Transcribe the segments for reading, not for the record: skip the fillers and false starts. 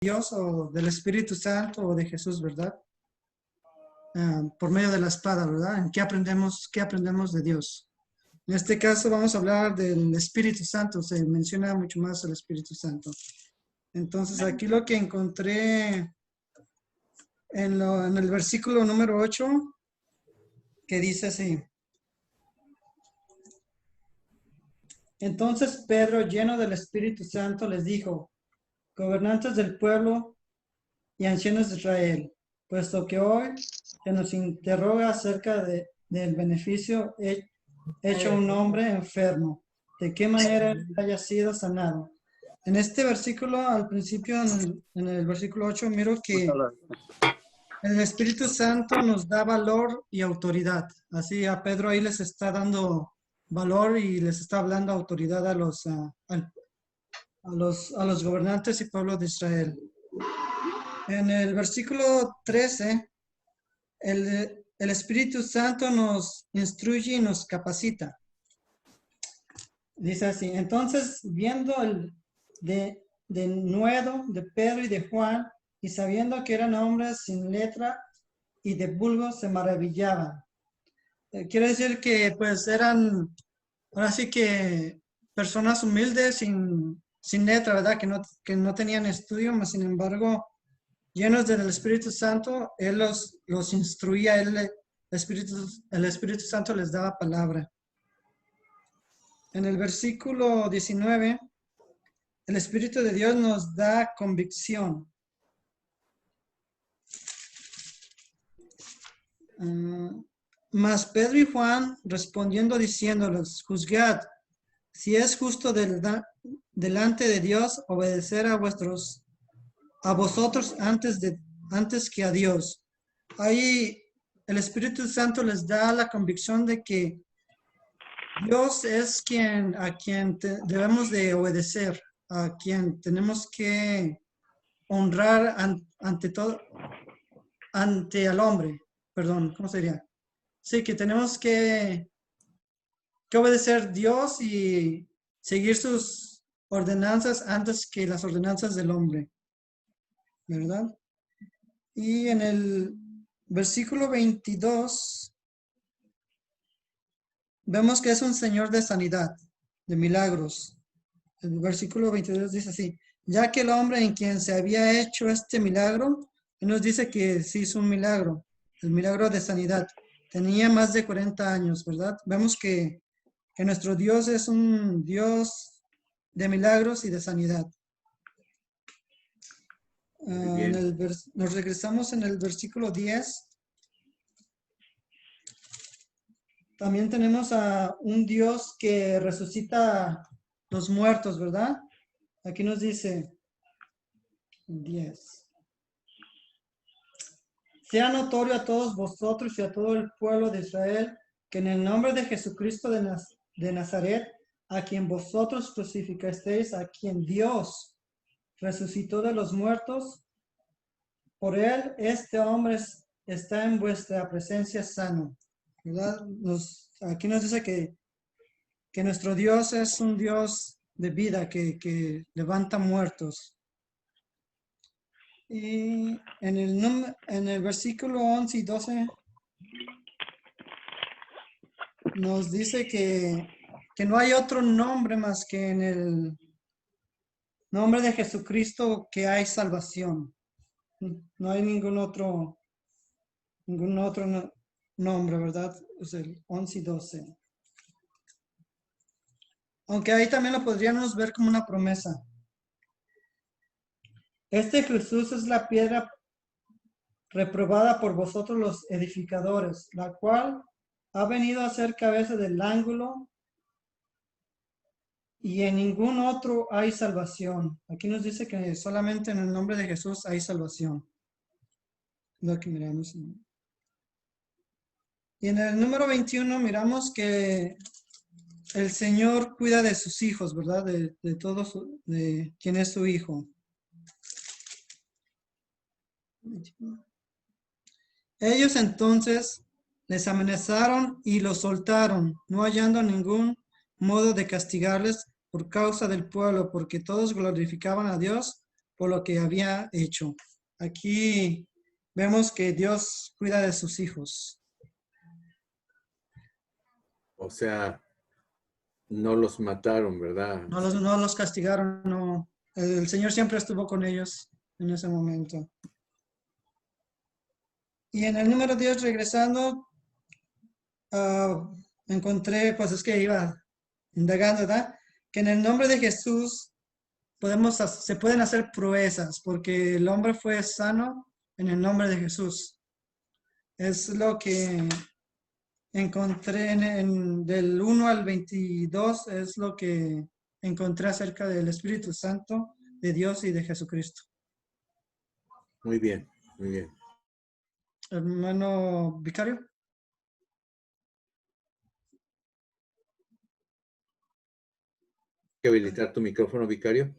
Dios o del Espíritu Santo o de Jesús, ¿verdad? Por medio de la espada, ¿verdad? ¿En qué aprendemos de Dios? En este caso vamos a hablar del Espíritu Santo, se menciona mucho más el Espíritu Santo. Entonces aquí lo que encontré en el versículo número 8, que dice así. Entonces Pedro, lleno del Espíritu Santo, les dijo: gobernantes del pueblo y ancianos de Israel, puesto que hoy se nos interroga acerca del beneficio hecho a un hombre enfermo, de qué manera haya sido sanado. En este versículo, al principio, en el versículo 8, miro que el Espíritu Santo nos da valor y autoridad. Así a Pedro ahí les está dando valor y les está hablando autoridad a los gobernantes y pueblo de Israel. En el versículo 13, el Espíritu Santo nos instruye y nos capacita. Dice así: entonces, viendo de nuevo de Pedro y de Juan, y sabiendo que eran hombres sin letra y de vulgo, se maravillaban. Quiere decir que pues eran, ahora sí que personas humildes, sin letra, ¿verdad? Que no tenían estudio, mas sin embargo, llenos del Espíritu Santo, Él los instruía, el Espíritu Santo les daba palabra. En el versículo 19, el Espíritu de Dios nos da convicción. Mas Pedro y Juan respondiendo diciéndoles: juzgad si es justo delante de Dios obedecer a vosotros antes que a Dios. Ahí el Espíritu Santo les da la convicción de que Dios es a quien debemos de obedecer, a quien tenemos que honrar ante todo, ante el hombre. Perdón, ¿cómo sería? Sí, que tenemos que obedecer a Dios y seguir sus ordenanzas antes que las ordenanzas del hombre, ¿verdad? Y en el versículo 22 vemos que es un Señor de sanidad, de milagros. El versículo 22 dice así: ya que el hombre en quien se había hecho este milagro, Él nos dice que sí hizo un milagro, el milagro de sanidad. Tenía más de 40 años, ¿verdad? Vemos que nuestro Dios es un Dios de milagros y de sanidad. Nos regresamos en el versículo 10. También tenemos a un Dios que resucita los muertos, ¿verdad? Aquí nos dice 10. Sea notorio a todos vosotros y a todo el pueblo de Israel que en el nombre de Jesucristo de Nazaret, a quien vosotros crucificasteis, a quien Dios resucitó de los muertos, por él este hombre está en vuestra presencia sano, ¿verdad? Aquí nos dice que nuestro Dios es un Dios de vida, que levanta muertos. Y en el versículo 11 y 12 nos dice que no hay otro nombre más que en el nombre de Jesucristo que hay salvación. No hay ningún otro nombre, ¿verdad? Es el 11 y 12. Aunque ahí también lo podríamos ver como una promesa. Este Jesús es la piedra reprobada por vosotros los edificadores, la cual ha venido a ser cabeza del ángulo, y en ningún otro hay salvación. Aquí nos dice que solamente en el nombre de Jesús hay salvación. Lo que miramos. Y en el número 21 miramos que el Señor cuida de sus hijos, ¿verdad? De todos, de quien es su hijo. Ellos entonces les amenazaron y los soltaron, no hallando ningún modo de castigarles por causa del pueblo, porque todos glorificaban a Dios por lo que había hecho. Aquí vemos que Dios cuida de sus hijos. O sea, no los mataron, ¿verdad? No los castigaron, no. El Señor siempre estuvo con ellos en ese momento. Y en el número 10, regresando, encontré, pues es que iba indagando, ¿verdad? Que en el nombre de Jesús se pueden hacer proezas, porque el hombre fue sano en el nombre de Jesús. Es lo que encontré del 1 al 22, es lo que encontré acerca del Espíritu Santo, de Dios y de Jesucristo. Muy bien, muy bien. Hermano vicario. ¿Hay que habilitar tu micrófono, vicario?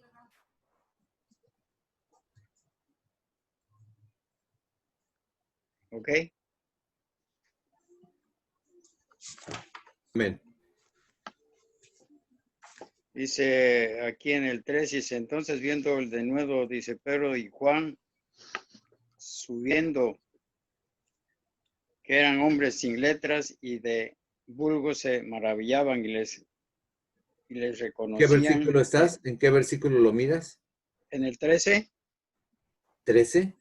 Ok. Amén. Dice aquí en el 3, dice, entonces viendo el denuedo, dice Pedro y Juan, subiendo, que eran hombres sin letras y de vulgo, se maravillaban y les ¿Qué reconocían. versículo estás? ¿En qué versículo lo miras? En el 13. ¿13?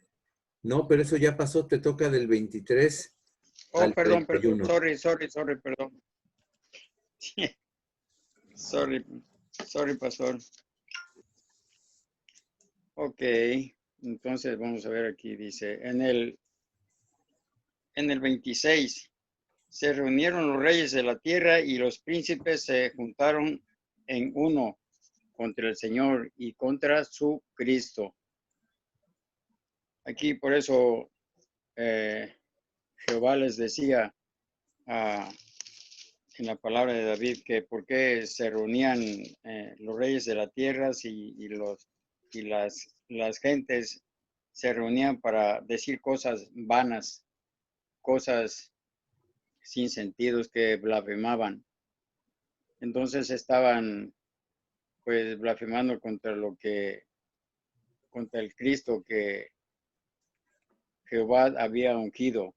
No, pero eso ya pasó, te toca del 23 Oh, al perdón, 31. sorry, perdón. sorry, pastor. Ok, entonces vamos a ver aquí, dice, en el 26, se reunieron los reyes de la tierra y los príncipes se juntaron en uno contra el Señor y contra su Cristo. Aquí por eso Jehová les decía en la palabra de David que por qué se reunían los reyes de la tierra y las gentes se reunían para decir cosas vanas, cosas sin sentidos que blasfemaban. Entonces estaban pues blasfemando contra el Cristo que Jehová había ungido.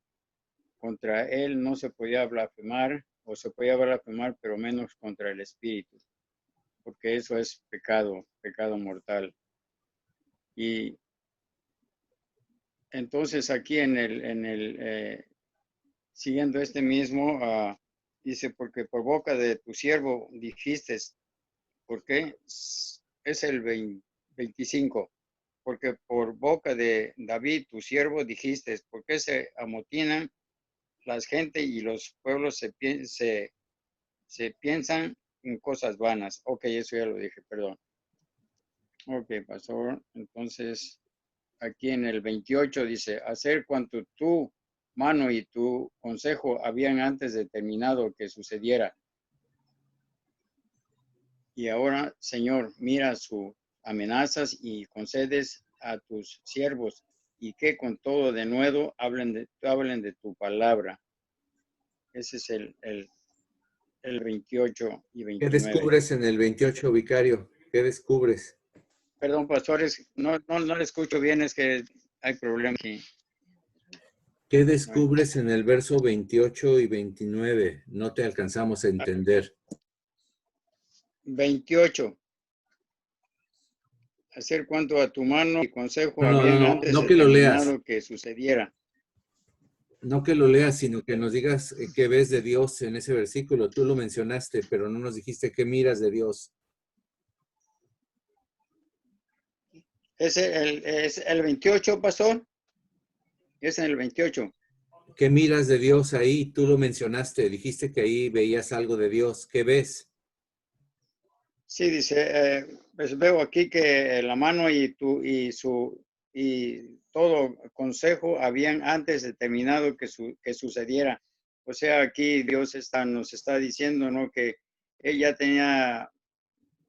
Contra él no se podía blasfemar, o se podía blasfemar, pero menos contra el Espíritu, porque eso es pecado mortal. Y entonces aquí siguiendo este mismo, dice, porque por boca de tu siervo dijiste, ¿por qué? Es el 25. Porque por boca de David, tu siervo, dijiste, ¿por qué se amotinan las gentes y los pueblos se piensan en cosas vanas? Ok, eso ya lo dije, perdón. Ok, pastor. Entonces, aquí en el 28 dice, hacer cuanto tu mano y tu consejo habían antes determinado que sucediera. Y ahora, Señor, mira sus amenazas y concedes a tus siervos y que con todo de nuevo hablen de tu palabra. Ese es el 28 y ¿Qué 29. descubres en el 28, vicario? ¿Qué descubres? Perdón, pastores, no le escucho bien, es que hay problemas aquí. ¿Qué descubres en el verso 28 y 29? No te alcanzamos a entender. 28. Hacer cuanto a tu mano y consejo habían antes No que lo leas. determinado que sucediera. No que lo leas, sino que nos digas qué ves de Dios en ese versículo. Tú lo mencionaste, pero no nos dijiste qué miras de Dios. ¿Es el 28, pastor? Es en el 28. ¿Qué miras de Dios ahí? Tú lo mencionaste, dijiste que ahí veías algo de Dios. ¿Qué ves? Sí, dice, pues veo aquí que la mano y todo consejo habían antes determinado que sucediera. O sea, aquí Dios nos está diciendo, ¿no? Que él ya tenía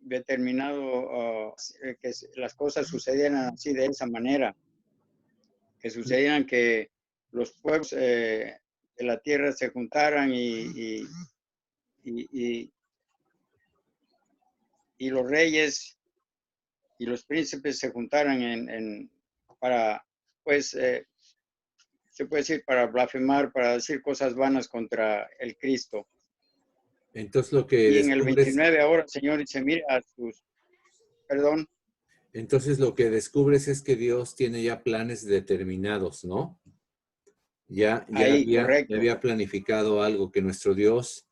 determinado que las cosas sucedieran así, de esa manera. Que sucedieran que los pueblos de la tierra se juntaran y los reyes y los príncipes se juntaran para, pues, se puede decir, para blasfemar, para decir cosas vanas contra el Cristo. Entonces lo que Y en el descubres, 29 ahora, Señor, dice, mira a sus, perdón, entonces lo que descubres es que Dios tiene ya planes determinados, ¿no? Ya ahí, correcto, había planificado algo, que nuestro Dios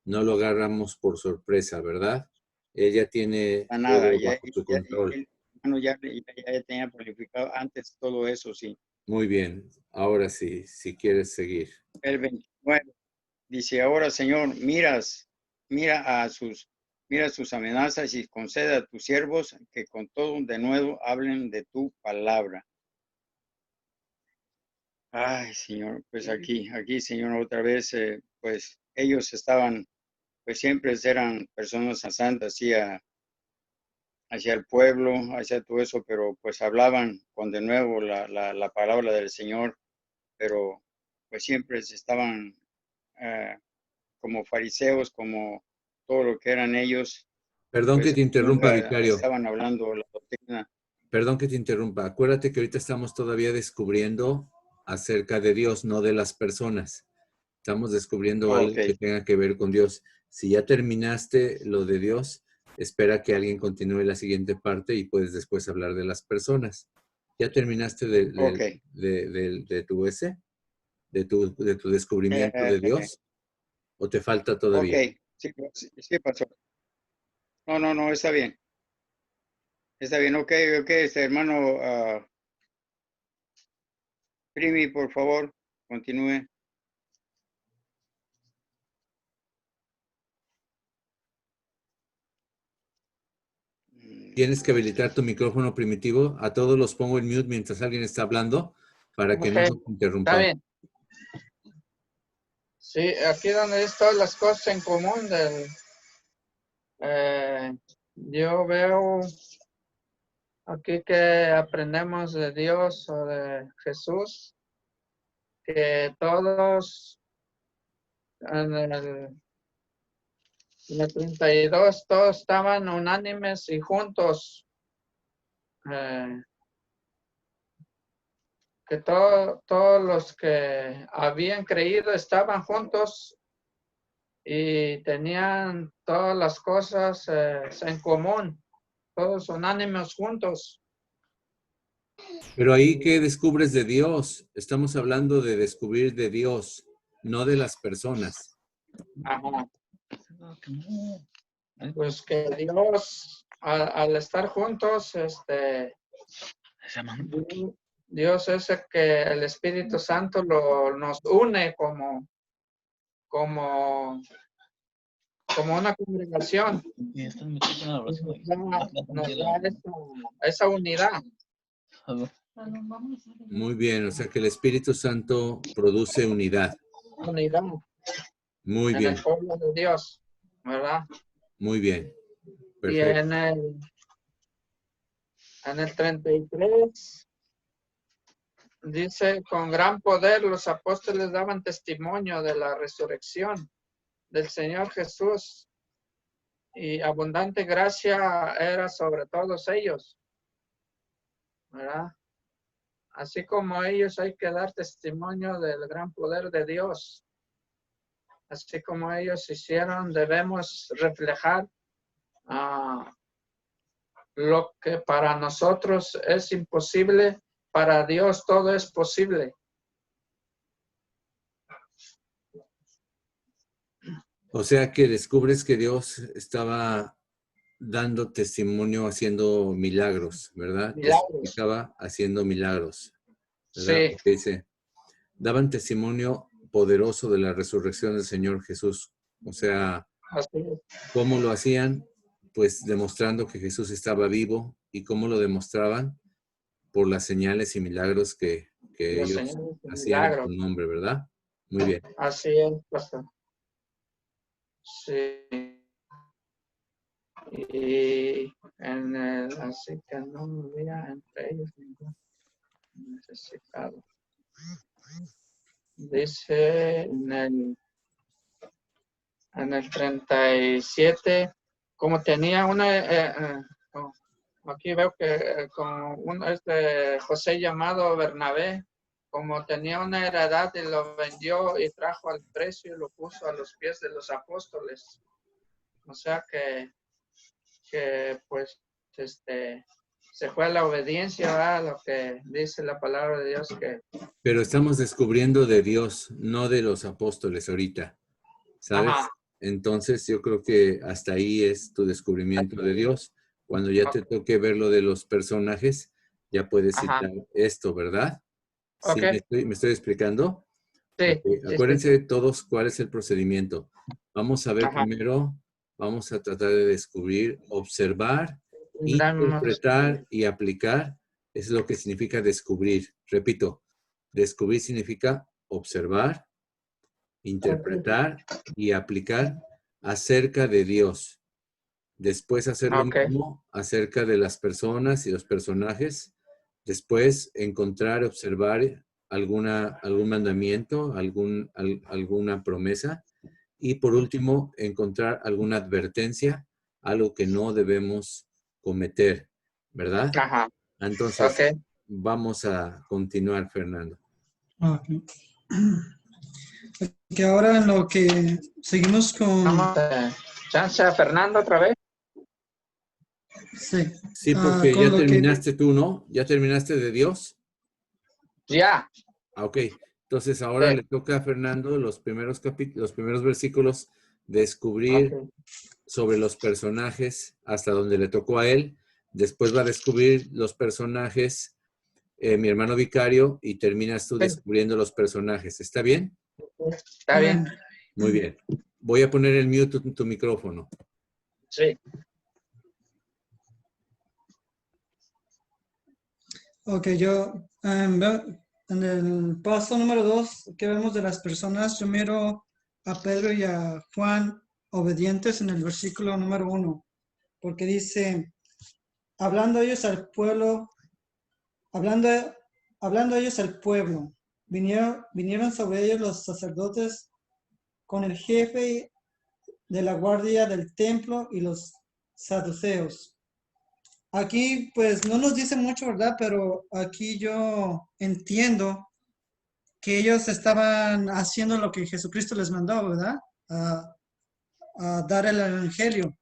no lo agarramos por sorpresa, ¿verdad? Ella tiene a nada, todo bajo su control. hermano, ya tenía planificado antes todo eso, sí. Muy bien, ahora sí, si quieres seguir. El 29 dice, ahora, Señor, mira sus amenazas y concede a tus siervos que con todo de nuevo hablen de tu palabra. Ay, Señor, pues aquí, Señor, otra vez, pues ellos estaban, pues siempre eran personas santas hacia el pueblo, hacia todo eso, pero pues hablaban con de nuevo la palabra del Señor, pero pues siempre estaban como fariseos, como todo lo que eran ellos, Perdón que pues te interrumpa, nunca vicario. estaban hablando la doctrina. Perdón que te interrumpa. Acuérdate que ahorita estamos todavía descubriendo acerca de Dios, no de las personas. Estamos descubriendo algo Ok, que tenga que ver con Dios. Si ya terminaste lo de Dios, espera que alguien continúe la siguiente parte y puedes después hablar de las personas. ¿Ya terminaste ok. de tu descubrimiento de Eh, Dios? ¿O te falta ok, todavía? sí, sí, pasó. No, está bien. Está bien, ok, hermano Primi, por favor, continúe. Tienes que habilitar tu micrófono primitivo. A todos los pongo en mute mientras alguien está hablando para que Ok, no nos está interrumpamos. bien. Sí, aquí donde están las cosas en común yo veo aquí que aprendemos de Dios o de Jesús, que todos en el 32, todos estaban unánimes y juntos. Que todos los que habían creído estaban juntos y tenían todas las cosas en común, todos unánimes juntos. Pero ahí, ¿qué descubres de Dios? Estamos hablando de descubrir de Dios, no de las personas. Ajá. Pues que Dios, al estar juntos, Dios es el que el Espíritu Santo nos une como una congregación. Nos da esa unidad. Muy bien, o sea que el Espíritu Santo produce unidad. Unidad Muy en bien, el pueblo de Dios, ¿verdad? muy bien. Y Perfecto. en el 33 dice, con gran poder los apóstoles daban testimonio de la resurrección del Señor Jesús y abundante gracia era sobre todos ellos, ¿verdad? Así como ellos hay que dar testimonio del gran poder de Dios. Así como ellos hicieron, debemos reflejar lo que para nosotros es imposible, para Dios todo es posible. O sea que descubres que Dios estaba dando testimonio, haciendo milagros, ¿verdad? Milagros. Testificaba haciendo milagros, ¿verdad? Sí. Porque dice, daban testimonio poderoso de la resurrección del Señor Jesús. O sea, Así es. ¿cómo lo hacían? Pues demostrando que Jesús estaba vivo. ¿Y cómo lo demostraban? Por las señales y milagros que Los ellos señales de hacían en milagro. su nombre, ¿verdad? Muy bien. Así es, pastor. Sí. Y así que no había entre ellos ningún necesitado. Dice en el 37, como tenía Aquí veo que con José llamado Bernabé, como tenía una heredad y lo vendió y trajo al precio y lo puso a los pies de los apóstoles. O sea que pues se fue a la obediencia, ¿verdad? A lo que dice la palabra de Dios que... Pero estamos descubriendo de Dios, no de los apóstoles ahorita, ¿sabes? Ajá. Entonces yo creo que hasta ahí es tu descubrimiento de Dios. Cuando ya te toque ver lo de los personajes, ya puedes Ajá. citar esto, ¿verdad? ¿Sí Ok. me estoy explicando? Sí, Ok, sí. acuérdense todos cuál es el procedimiento. Vamos a ver Ajá. primero, vamos a tratar de descubrir, observar, Dame unos- interpretar y aplicar. Es lo que significa descubrir. Repito, descubrir significa observar, interpretar y aplicar acerca de Dios. Después hacer lo Ok. mismo acerca de las personas y los personajes. Después encontrar, observar algún mandamiento, alguna promesa. Y por último, encontrar alguna advertencia, algo que no debemos cometer, ¿verdad? Ajá. Entonces, Ok. vamos a continuar, Fernando. Ok. Que ahora en lo que seguimos con... Vamos chance a Fernando otra vez. Sí, Sí, porque con ya lo que... terminaste tú, ¿no? ¿Ya terminaste de Dios? Ya. Ah, ok. Entonces ahora Sí. le toca a Fernando los primeros versículos, descubrir Ok. sobre los personajes hasta donde le tocó a él. Después va a descubrir los personajes, mi hermano vicario, y terminas tú Sí. descubriendo los personajes. ¿Está bien? Está bien. Muy bien. Voy a poner el mute tu micrófono. Sí. Ok, yo en el paso número 2 que vemos de las personas, yo miro a Pedro y a Juan obedientes en el versículo número 1, porque dice, hablando ellos al pueblo, hablando, hablando ellos al pueblo, vinieron sobre ellos los sacerdotes con el jefe de la guardia del templo y los saduceos. Aquí pues no nos dice mucho, ¿verdad? Pero aquí yo entiendo que ellos estaban haciendo lo que Jesucristo les mandó, ¿verdad? A dar el evangelio.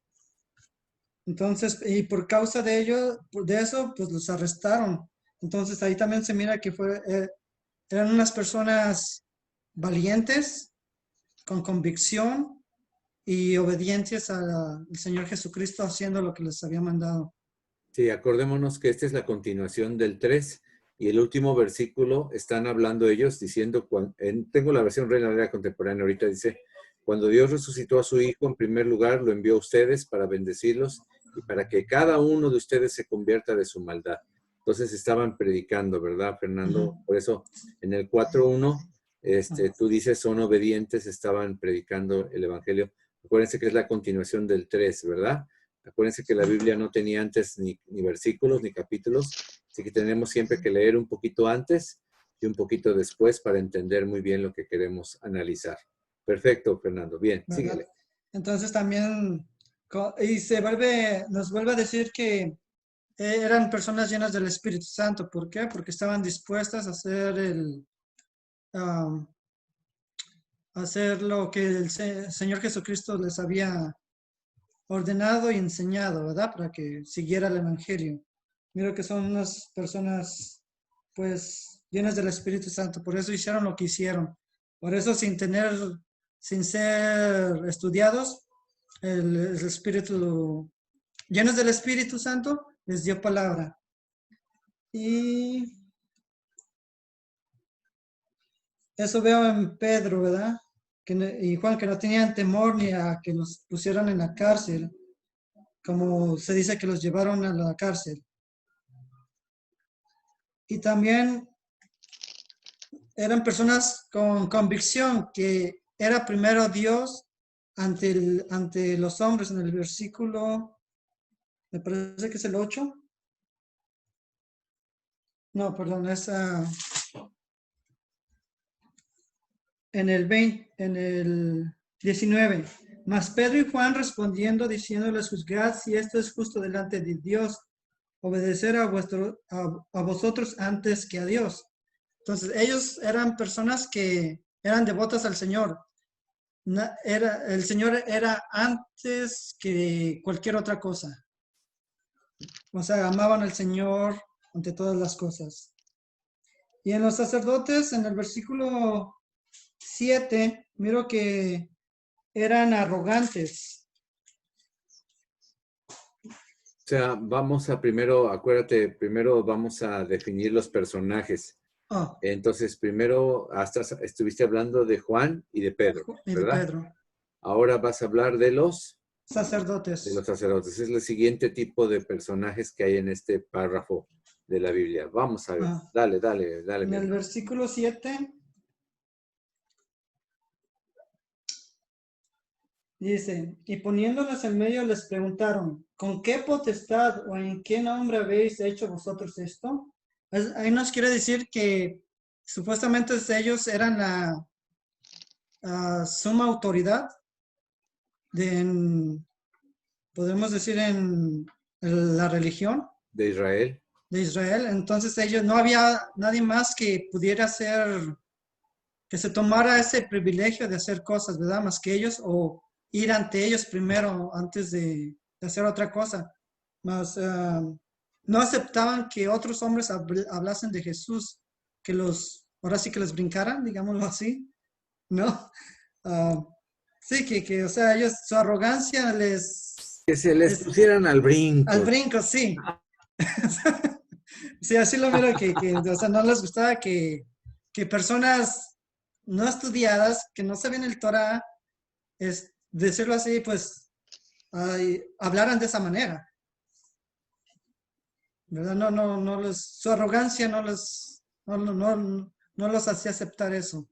Entonces, y por causa de ello, de eso, pues los arrestaron. Entonces ahí también se mira que eran unas personas valientes, con convicción y obedientes al Señor Jesucristo haciendo lo que les había mandado. Sí, acordémonos que esta es la continuación del 3 y el último versículo están hablando ellos diciendo, tengo la versión Reina Valera contemporánea, ahorita dice, cuando Dios resucitó a su Hijo, en primer lugar lo envió a ustedes para bendecirlos y para que cada uno de ustedes se convierta de su maldad. Entonces estaban predicando, ¿verdad, Fernando? Por eso en el 4.1, tú dices, son obedientes, estaban predicando el Evangelio. Acuérdense que es la continuación del 3, ¿verdad? Acuérdense que la Biblia no tenía antes ni versículos ni capítulos, así que tenemos siempre que leer un poquito antes y un poquito después para entender muy bien lo que queremos analizar. Perfecto, Fernando. Bien, ¿Verdad? síguele. Entonces también, y nos vuelve a decir que eran personas llenas del Espíritu Santo. ¿Por qué? Porque estaban dispuestas a hacer lo que el Señor Jesucristo les había ordenado y enseñado, ¿verdad? Para que siguiera el Evangelio. Miro que son unas personas, pues, llenas del Espíritu Santo. Por eso hicieron lo que hicieron. Por eso, sin ser estudiados, el Espíritu, llenos del Espíritu Santo, les dio palabra. Y eso veo en Pedro, ¿verdad? Y Juan, que no tenían temor ni a que los pusieran en la cárcel, como se dice que los llevaron a la cárcel. Y también eran personas con convicción que era primero Dios ante los hombres. En el versículo, me parece que es el 8. No, perdón, es en el 20, en el 19. Mas Pedro y Juan respondiendo, diciéndoles, juzgad si esto es justo delante de Dios. obedecer a vosotros antes que a Dios. Entonces, ellos eran personas que eran devotas al Señor. El Señor era antes que cualquier otra cosa. O sea, amaban al Señor ante todas las cosas. Y en los sacerdotes, en el versículo 7, miro que eran arrogantes. O sea, vamos a primero, acuérdate, primero vamos a definir los personajes. Oh, Entonces, primero estuviste hablando de Juan y de Pedro, y de ¿verdad? Pedro. Ahora vas a hablar de los Sacerdotes. sacerdotes. Es el siguiente tipo de personajes que hay en este párrafo de la Biblia. Vamos a ver. Ah. Dale. En mi el hermano. versículo 7 dice, y poniéndolos en medio les preguntaron, ¿con qué potestad o en qué nombre habéis hecho vosotros esto? Ahí nos quiere decir que supuestamente ellos eran la suma autoridad podemos decir en la religión De Israel. de Israel. Entonces ellos, no había nadie más que pudiera hacer, que se tomara ese privilegio de hacer cosas, ¿verdad? Más que ellos, o ir ante ellos primero antes de hacer otra cosa. Más no aceptaban que otros hombres hablasen de Jesús, que ahora sí que les brincaran, digámoslo así, ¿no? Sí, o sea, ellos, su arrogancia Que se les pusieran al brinco. al brinco, sí. Sí, así lo miro o sea, no les gustaba que personas no estudiadas, que no sabían el Torah, decirlo así, pues, hablaran de esa manera. ¿Verdad? Su arrogancia no los hacía aceptar eso.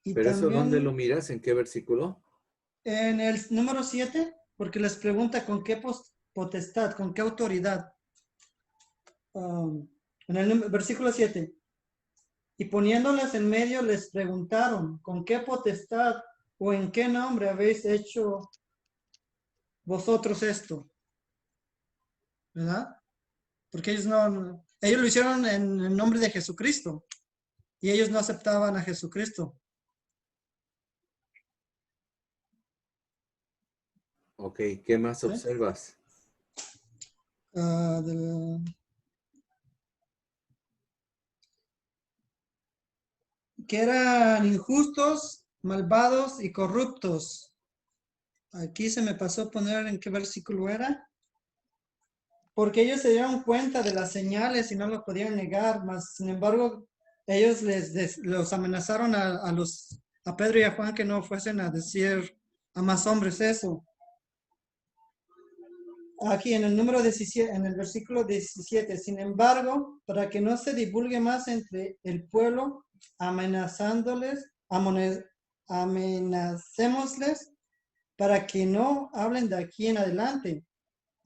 Y ¿Pero eso también, dónde lo miras? ¿En qué versículo? en el número 7, porque les pregunta con qué potestad, con qué autoridad. En el versículo 7. Y poniéndoles en medio les preguntaron, ¿con qué potestad o en qué nombre habéis hecho vosotros esto? ¿Verdad? Porque ellos ellos lo hicieron en el nombre de Jesucristo y ellos no aceptaban a Jesucristo. Ok, ¿qué más ¿Sí? observas? Que eran injustos, malvados y corruptos. Aquí se me pasó poner en qué versículo era. Porque ellos se dieron cuenta de las señales y no lo podían negar, mas sin embargo ellos los amenazaron a Pedro y a Juan que no fuesen a decir a más hombres eso. Aquí en el número 17, en el versículo 17, sin embargo, para que no se divulgue más entre el pueblo, amenazémosles para que no hablen de aquí en adelante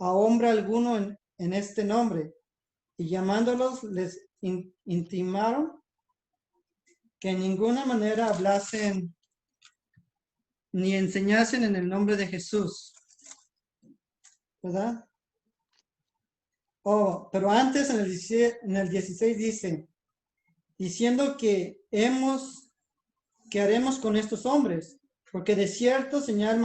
a hombre alguno en este nombre. Y llamándolos, les intimaron que en ninguna manera hablasen ni enseñasen en el nombre de Jesús. ¿Verdad? Pero antes en el 16 dice, diciendo que haremos con estos hombres, porque de cierto señal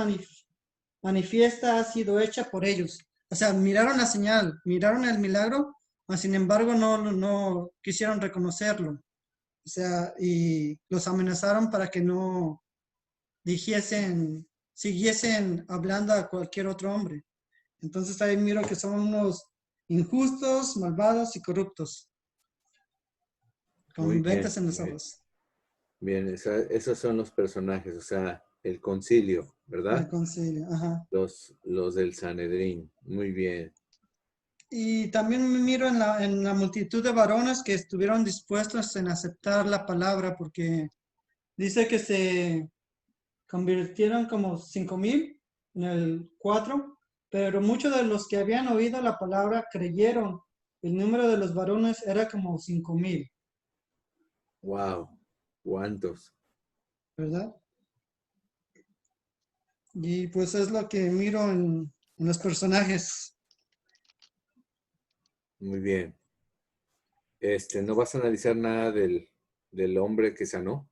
manifiesta ha sido hecha por ellos. O sea, miraron la señal, miraron el milagro, mas sin embargo no quisieron reconocerlo. O sea, y los amenazaron para que no siguiesen hablando a cualquier otro hombre. Entonces ahí miro que son unos injustos, malvados y corruptos, Muy con bien. ventas en los ojos. Bien, esos son los personajes, o sea, el concilio, El ¿verdad? concilio, ajá. Los del Sanedrín. Muy bien. Y también me miro en la multitud de varones que estuvieron dispuestos en aceptar la palabra, porque dice que se convirtieron como 5,000 en el 4, pero muchos de los que habían oído la palabra creyeron. El número de los varones era como 5,000, Wow. ¿Cuántos? ¿verdad? Y pues es lo que miro en los personajes. Muy bien. ¿No vas a analizar nada del hombre que sanó?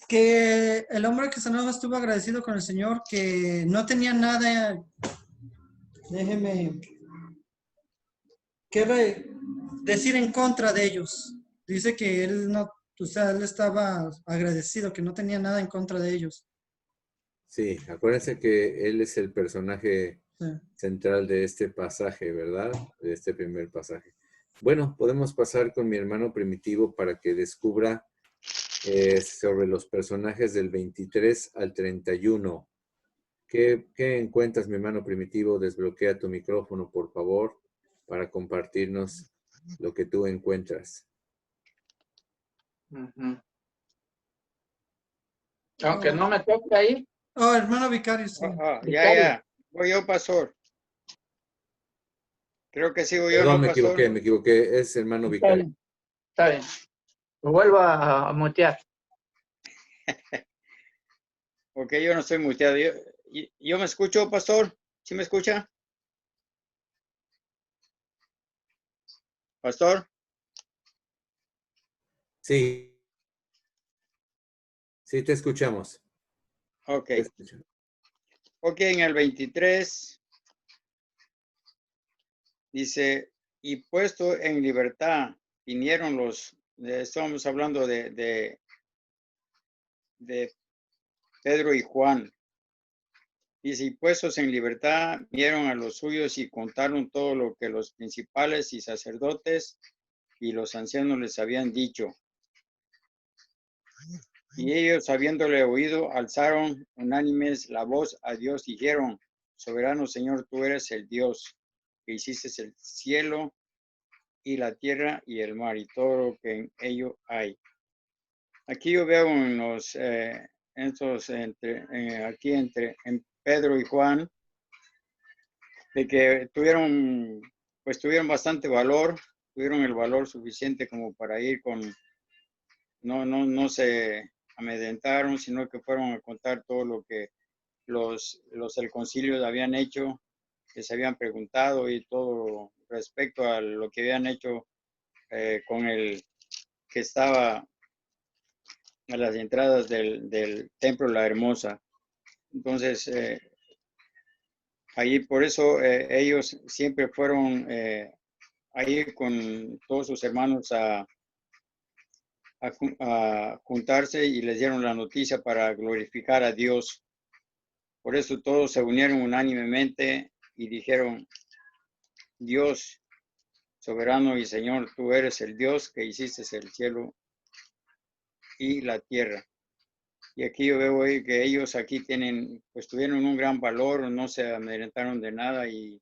Que el hombre que sanó estuvo agradecido con el Señor, que no tenía nada, déjeme, decir en contra de ellos. Dice que él no, o sea, él estaba agradecido, que no tenía nada en contra de ellos. Sí, acuérdense que él es el personaje Sí. central de este pasaje, ¿verdad? De este primer pasaje. Bueno, podemos pasar con mi hermano Primitivo para que descubra sobre los personajes del 23 al 31. ¿Qué encuentras, mi hermano Primitivo? Desbloquea tu micrófono, por favor, para compartirnos lo que tú encuentras. Ujú. Aunque no me toque ahí. Oh, hermano vicario, sí. Ya. Voy yo, pastor. Creo que sigo yo, Perdón, ¿no, pastor? me equivoqué. Es hermano Está vicario. bien. Está bien. Lo vuelvo a mutear. Ok, yo no estoy muteado. ¿Yo me escucho, pastor? ¿Sí me escucha? Pastor. Sí, sí te escuchamos. Ok. Te escuchamos. Ok, en el 23 dice, y puesto en libertad, vinieron estamos hablando de Pedro y Juan. Dice, y puestos en libertad, vinieron a los suyos y contaron todo lo que los principales y sacerdotes y los ancianos les habían dicho. Y ellos, habiéndole oído, alzaron unánimes la voz a Dios, dijeron, soberano Señor, tú eres el Dios que hiciste el cielo y la tierra y el mar y todo lo que en ello hay. Aquí yo veo en en Pedro y Juan, de que tuvieron bastante valor, tuvieron el valor suficiente como para ir no se amedrentaron, sino que fueron a contar todo lo que los del concilio habían hecho, que se habían preguntado y todo respecto a lo que habían hecho con el que estaba a las entradas del templo La Hermosa. Entonces, ahí por eso ellos siempre fueron ahí con todos sus hermanos a juntarse y les dieron la noticia para glorificar a Dios. Por eso todos se unieron unánimemente y dijeron, Dios, soberano y Señor, tú eres el Dios que hiciste el cielo y la tierra. Y aquí yo veo que ellos aquí tuvieron un gran valor, no se amedrentaron de nada y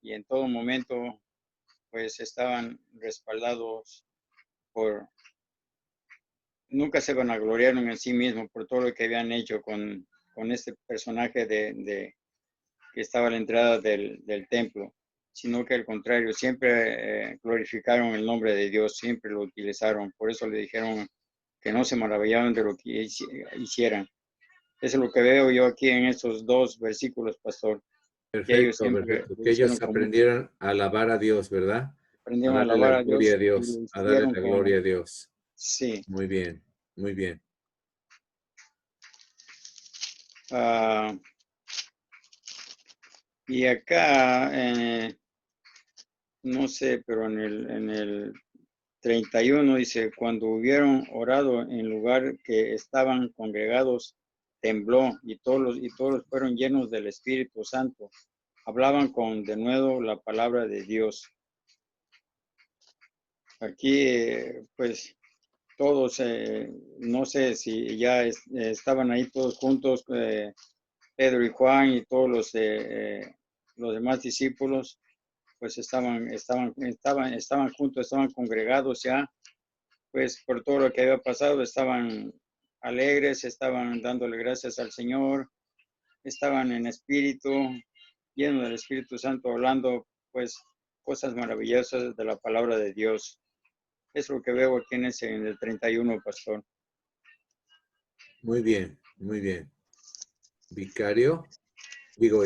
en todo momento pues estaban respaldados nunca se vanagloriaron en sí mismos por todo lo que habían hecho con este personaje que estaba a la entrada del templo, sino que al contrario, siempre glorificaron el nombre de Dios, siempre lo utilizaron, por eso le dijeron que no se maravillaban de lo que hicieran. Eso es lo que veo yo aquí en estos dos versículos, pastor. Que ellos Perfecto, siempre perfecto. lo Que hicieron ellos aprendieran a alabar a Dios, ¿verdad? A Sí. aprendieron a darle la alabar a gloria a Dios y lo Dios, a darle hicieron la gloria a Dios. sí. Muy bien, muy bien. Y acá, no sé, pero en el 31 dice, cuando hubieron orado en lugar que estaban congregados, tembló y todos fueron llenos del Espíritu Santo. Hablaban con de nuevo la palabra de Dios. Aquí, pues, todos, no sé si ya estaban ahí todos juntos, Pedro y Juan y todos los demás discípulos, pues estaban juntos, estaban congregados ya, pues por todo lo que había pasado, estaban alegres, estaban dándole gracias al Señor, estaban en espíritu, llenos del Espíritu Santo, hablando pues cosas maravillosas de la palabra de Dios. Es lo que veo aquí en el 31, pastor. Muy bien, muy bien. Vicario, digo,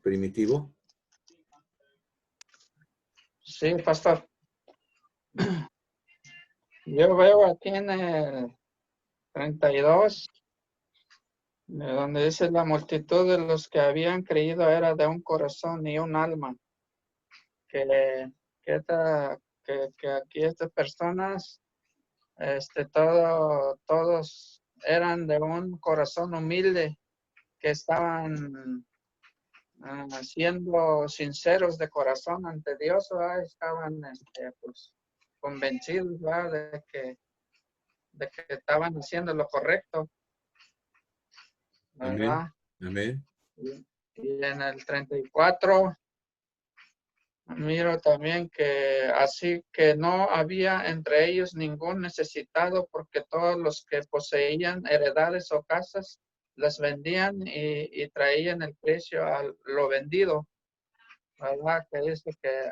Primitivo. Sí, pastor. Yo veo aquí en el 32, donde dice la multitud de los que habían creído era de un corazón y un alma. Que aquí estas personas, todos eran de un corazón humilde, que estaban siendo sinceros de corazón ante Dios, ¿verdad? Estaban pues, convencidos, ¿verdad? de que estaban haciendo lo correcto, ¿verdad? Amén. Y en el 34 miro también que así que no había entre ellos ningún necesitado, porque todos los que poseían heredades o casas las vendían y traían el precio a lo vendido, ¿verdad? Que dice que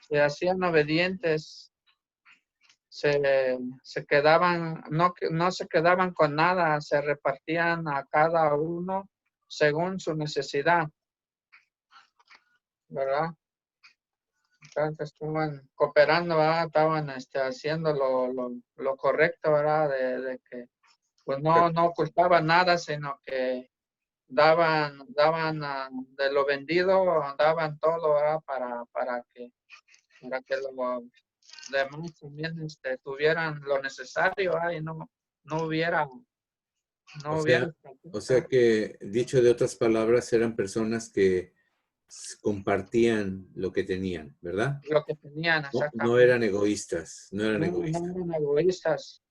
se hacían obedientes, se quedaban, no se quedaban con nada, se repartían a cada uno según su necesidad, ¿verdad? Entonces estaban cooperando, ¿verdad? Estaban haciendo lo correcto, ¿verdad? De que pues no ocultaban nada, sino que daban de lo vendido, daban todo, ¿verdad? Para que los demás también tuvieran lo necesario, ¿verdad? Y no hubiera O sea que, dicho de otras palabras, eran personas que compartían lo que tenían, ¿verdad? lo que tenían, No exactamente. eran egoístas, no eran No egoístas. eran egoístas,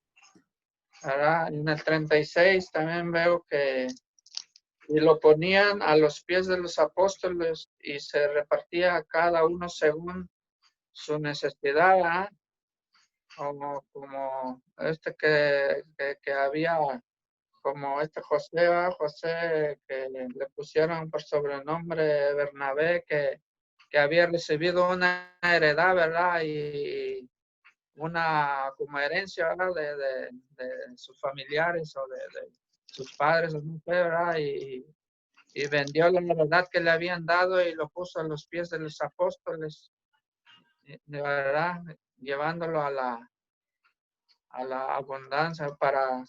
¿verdad? En el 36 también veo que y lo ponían a los pies de los apóstoles y se repartía a cada uno según su necesidad, ¿verdad? Como que había, como José, ¿verdad? José, que le pusieron por sobrenombre Bernabé, que había recibido una heredad, ¿verdad? Y una como herencia, ¿verdad? De sus familiares o de sus padres, no sé, ¿verdad? Y vendió la heredad que le habían dado y lo puso a los pies de los apóstoles, de verdad, llevándolo a la abundancia para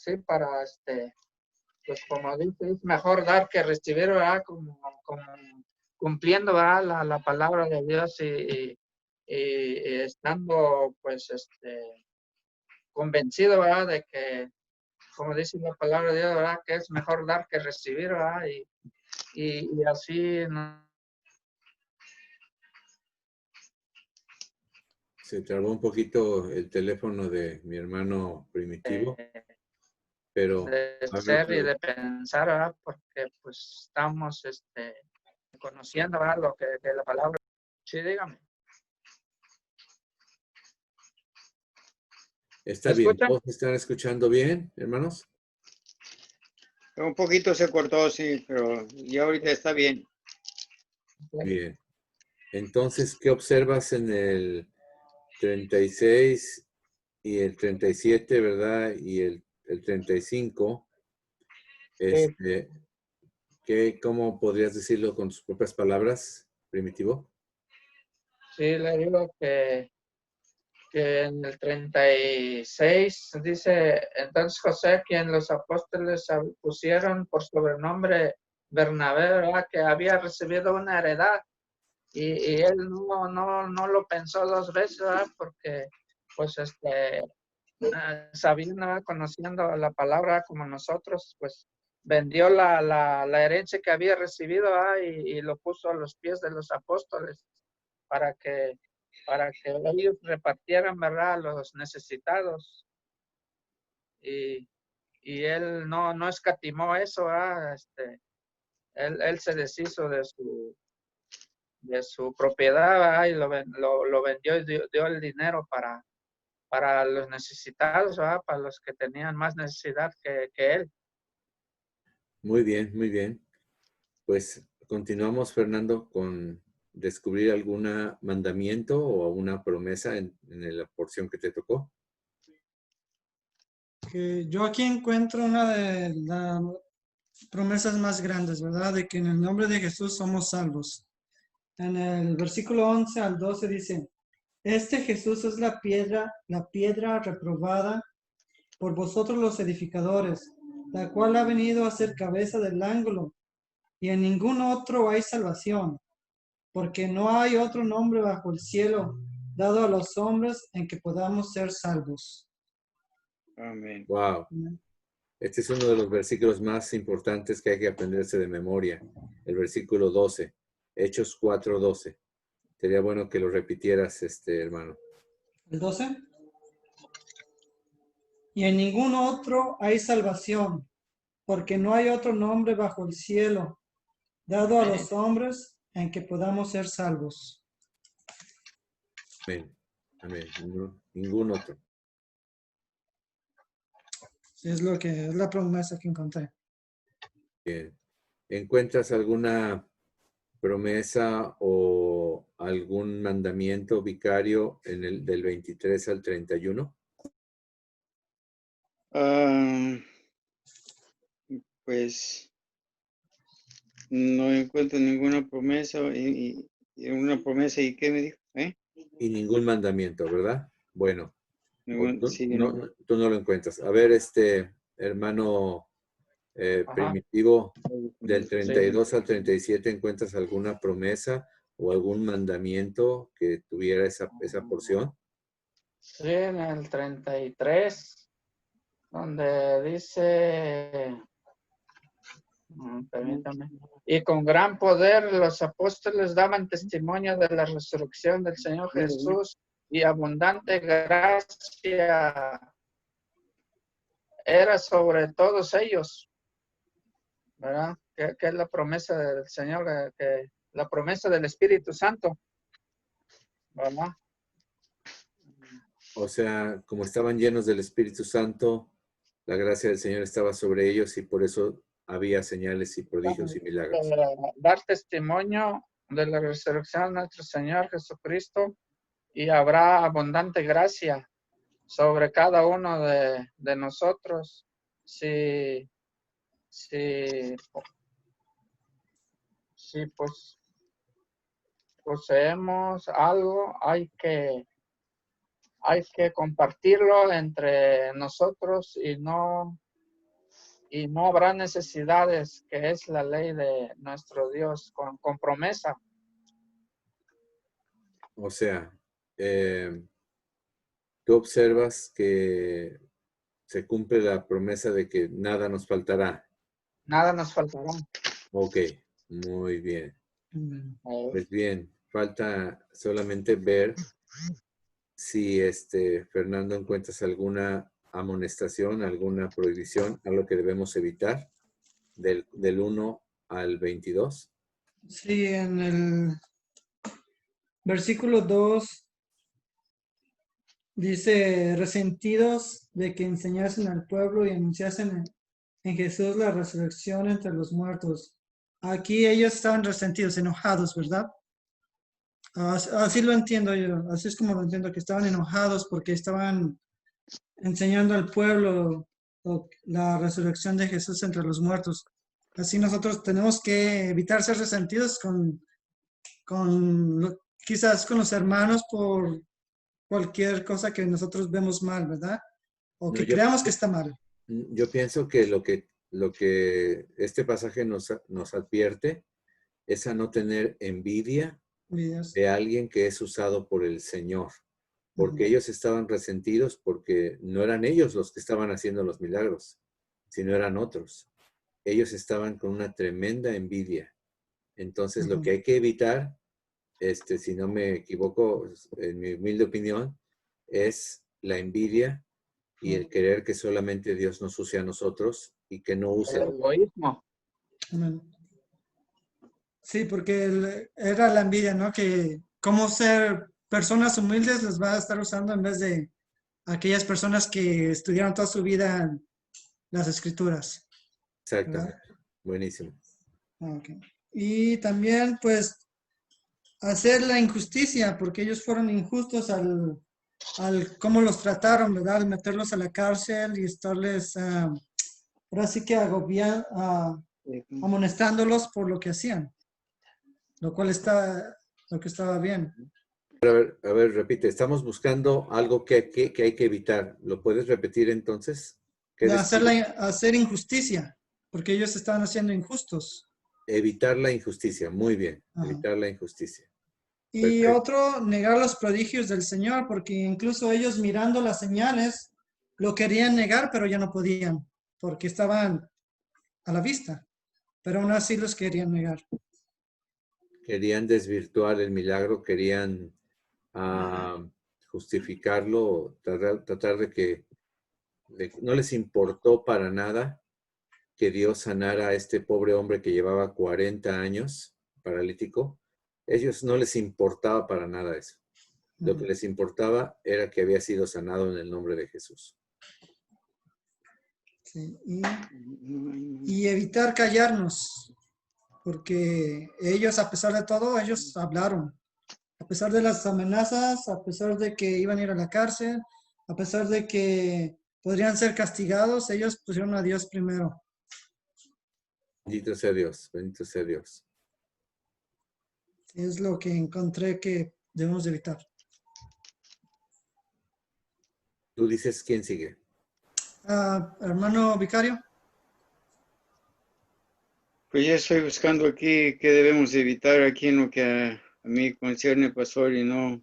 pues como dice, es mejor dar que recibir, ¿verdad? Como cumpliendo, ¿verdad? La palabra de Dios y estando, pues, convencido, ¿verdad? De que, como dice la palabra de Dios, ¿verdad? Que es mejor dar que recibir, ¿verdad? Y así, ¿no? Se trabó un poquito el teléfono de mi hermano Primitivo, pero de ser y de pensar, ¿verdad? Porque pues estamos conociendo, ¿verdad? Lo que de la palabra. Sí, dígame. está ¿Me bien. escuchan? ¿Todos están escuchando bien, hermanos? Un poquito se cortó, sí, pero ya ahorita está bien. Bien. Entonces, ¿qué observas en el 36 y el 37, verdad? Y el 35. ¿Cómo podrías decirlo con tus propias palabras, Primitivo? Sí, le digo que en el 36 dice, entonces José, quien los apóstoles pusieron por sobrenombre Bernabé, ¿verdad? Que había recibido una heredad y él no lo pensó dos veces, ¿verdad? Porque pues sabiendo, ¿verdad? Conociendo la palabra como nosotros, pues vendió la herencia que había recibido, ¿verdad? Y lo puso a los pies de los apóstoles para que ellos repartieran, ¿verdad? A los necesitados. Y él no escatimó eso, ¿verdad? Él se deshizo de su propiedad, ¿verdad? Y lo vendió y dio el dinero para los necesitados, ¿verdad? Para los que tenían más necesidad que él. Muy bien, muy bien. Pues continuamos, Fernando, con descubrir algún mandamiento o alguna promesa en la porción que te tocó. Que yo aquí encuentro una de las promesas más grandes, ¿verdad? De que en el nombre de Jesús somos salvos. En el versículo 11 al 12 dice, este Jesús es la piedra reprobada por vosotros los edificadores, la cual ha venido a ser cabeza del ángulo, y en ningún otro hay salvación, porque no hay otro nombre bajo el cielo dado a los hombres en que podamos ser salvos. Amén. Wow. Este es uno de los versículos más importantes que hay que aprenderse de memoria. El versículo 12. Hechos 4:12. Sería bueno que lo repitieras, hermano. El 12. Y en ningún otro hay salvación, porque no hay otro nombre bajo el cielo dado a los hombres en que podamos ser salvos. Amén. Amén. Ningún otro. Es la promesa que encontré. Bien. ¿Encuentras alguna promesa o algún mandamiento vicario en el del 23 al 31? Pues no encuentro ninguna promesa y una promesa y ¿qué me dijo? Y ningún mandamiento, ¿verdad? Bueno, Sí, tú no lo encuentras. A ver, hermano Ajá. Primitivo, del Sí. 32 al 37, ¿encuentras alguna promesa o algún mandamiento que tuviera esa porción? Sí, en el 33, donde dice, permítame, y con gran poder los apóstoles daban testimonio de la resurrección del Señor Jesús y abundante gracia era sobre todos ellos, ¿verdad? Que es la promesa del Señor, la promesa del Espíritu Santo, ¿verdad? O sea, como estaban llenos del Espíritu Santo, la gracia del Señor estaba sobre ellos y por eso había señales y prodigios y milagros. Dar testimonio de la resurrección de nuestro Señor Jesucristo y habrá abundante gracia sobre cada uno de nosotros si pues poseemos algo, hay que compartirlo entre nosotros y no habrá necesidades, que es la ley de nuestro Dios, con promesa. O sea, tú observas que se cumple la promesa de que nada nos faltará. Nada nos faltará. Ok, muy bien. Amén. Pues bien, falta solamente ver si Fernando encuentras alguna amonestación, alguna prohibición, algo que debemos evitar del 1 al 22. Sí, en el versículo 2 dice, resentidos de que enseñasen al pueblo y anunciasen en Jesús la resurrección entre los muertos. Aquí ellos estaban resentidos, enojados, ¿verdad? Así lo entiendo yo, así es como lo entiendo, que estaban enojados porque estaban enseñando al pueblo la resurrección de Jesús entre los muertos. Así nosotros tenemos que evitar ser resentidos quizás con los hermanos por cualquier cosa que nosotros vemos mal, ¿verdad? O No, que creamos que está mal. Yo pienso que lo que este pasaje nos advierte es a no tener envidia de alguien que es usado por el Señor, porque ellos estaban resentidos porque no eran ellos los que estaban haciendo los milagros, sino eran otros. Ellos estaban con una tremenda envidia. Entonces, lo que hay que evitar, si no me equivoco, en mi humilde opinión, es la envidia y el querer que solamente Dios nos use a nosotros y que no use El egoísmo. Sí, porque era la envidia, ¿no? Que cómo ser personas humildes les va a estar usando en vez de aquellas personas que estudiaron toda su vida las escrituras. Exactamente. ¿Verdad? Buenísimo. Okay. Y también, pues, hacer la injusticia, porque ellos fueron injustos al cómo los trataron, ¿verdad? Al meterlos a la cárcel y estarles, ahora sí que amonestándolos por lo que hacían. Lo cual está lo que estaba bien. A ver, repite. Estamos buscando algo que hay que evitar. ¿Lo puedes repetir entonces? ¿Qué Hacer injusticia, porque ellos estaban haciendo injustos. Evitar la injusticia. Muy bien. Ajá. Evitar la injusticia. Y Perfecto. otro, negar los prodigios del Señor, porque incluso ellos mirando las señales lo querían negar, pero ya no podían, porque estaban a la vista, pero aún así los querían negar. Querían desvirtuar el milagro, querían justificarlo, tratar de que no les importó para nada que Dios sanara a este pobre hombre que llevaba 40 años paralítico. Ellos no les importaba para nada eso. Lo que les importaba era que había sido sanado en el nombre de Jesús. Sí, y evitar callarnos, porque ellos, a pesar de todo, ellos hablaron. A pesar de las amenazas, a pesar de que iban a ir a la cárcel, a pesar de que podrían ser castigados, ellos pusieron a Dios primero. Bendito sea Dios, bendito sea Dios. Es lo que encontré que debemos evitar. Tú dices, ¿quién sigue? Hermano vicario. Pues yo estoy buscando aquí qué debemos evitar aquí en lo que a mí concierne, pastor, y no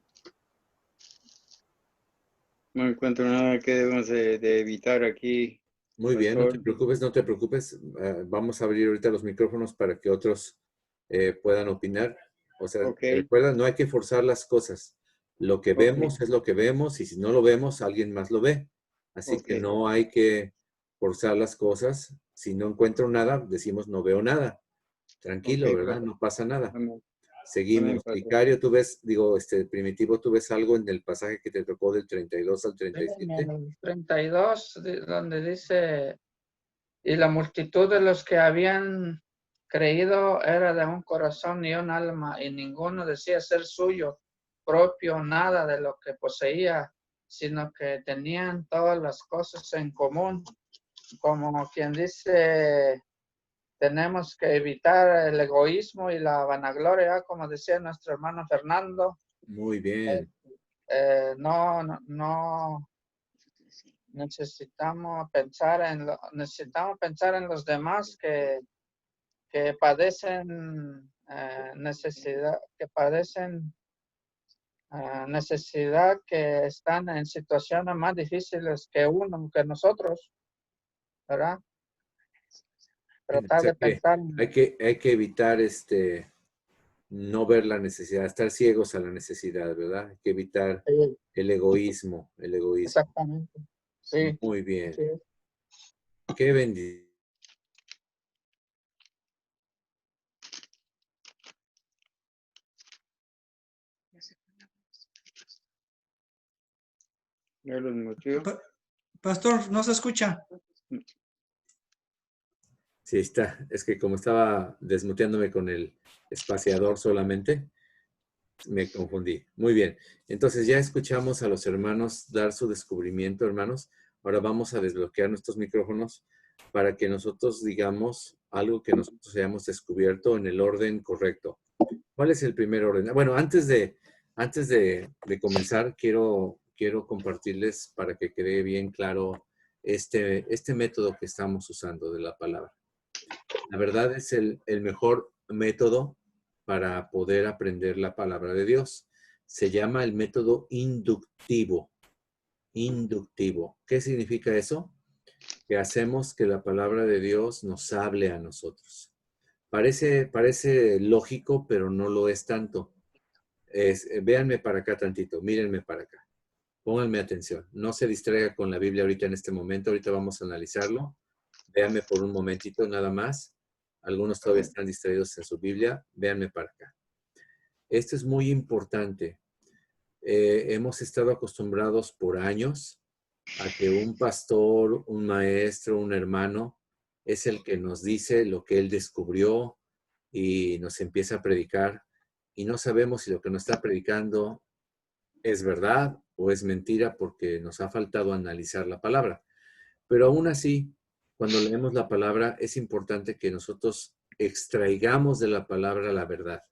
encuentro nada que debemos de evitar aquí. Muy bien, no te Pastor. preocupes, no te preocupes. Vamos a abrir ahorita los micrófonos para que otros puedan opinar. O sea, Ok. recuerda, no hay que forzar las cosas. Lo que vemos es lo que vemos y si no lo vemos, alguien más lo ve. Así que Ok. no hay que forzar las cosas. Si no encuentro nada, decimos no veo nada. Tranquilo, Ok, ¿verdad? pastor. No pasa nada. Amén. Seguimos. Pastor. Vicario, tú ves, digo, Primitivo, ¿tú ves algo en el pasaje que te tocó del 32 al 37? En el 32, donde dice, y la multitud de los que habían creído era de un corazón y un alma, y ninguno decía ser suyo propio nada de lo que poseía, sino que tenían todas las cosas en común. Como quien dice, tenemos que evitar el egoísmo y la vanagloria, como decía nuestro hermano Fernando. Muy bien. No necesitamos pensar en los demás que padecen necesidad, que están en situaciones más difíciles que que nosotros, ¿verdad? Tratar de pensar Hay que evitar no ver la necesidad, estar ciegos a la necesidad, ¿verdad? Hay que evitar el egoísmo, Exactamente. Sí. Muy bien. Sí. Qué bendición. ¿Ya los motivos? Pastor, no se escucha. Sí, está. Es que como estaba desmuteándome con el espaciador solamente, me confundí. Muy bien. Entonces ya escuchamos a los hermanos dar su descubrimiento, hermanos. Ahora vamos a desbloquear nuestros micrófonos para que nosotros digamos algo que nosotros hayamos descubierto en el orden correcto. ¿Cuál es el primer orden? Bueno, antes de comenzar, quiero compartirles para que quede bien claro este método que estamos usando de la palabra. La verdad es el mejor método para poder aprender la palabra de Dios. Se llama el método inductivo. Inductivo. ¿Qué significa eso? Que hacemos que la palabra de Dios nos hable a nosotros. Parece lógico, pero no lo es tanto. Véanme para acá tantito, mírenme para acá. Pónganme atención. No se distraiga con la Biblia ahorita en este momento. Ahorita vamos a analizarlo. Véanme por un momentito nada más. Algunos todavía están distraídos en su Biblia. Véanme para acá. Esto es muy importante. Hemos estado acostumbrados por años a que un pastor, un maestro, un hermano es el que nos dice lo que él descubrió y nos empieza a predicar y no sabemos si lo que nos está predicando es verdad o es mentira porque nos ha faltado analizar la palabra. Pero aún así, cuando leemos la palabra, es importante que nosotros extraigamos de la palabra la verdad.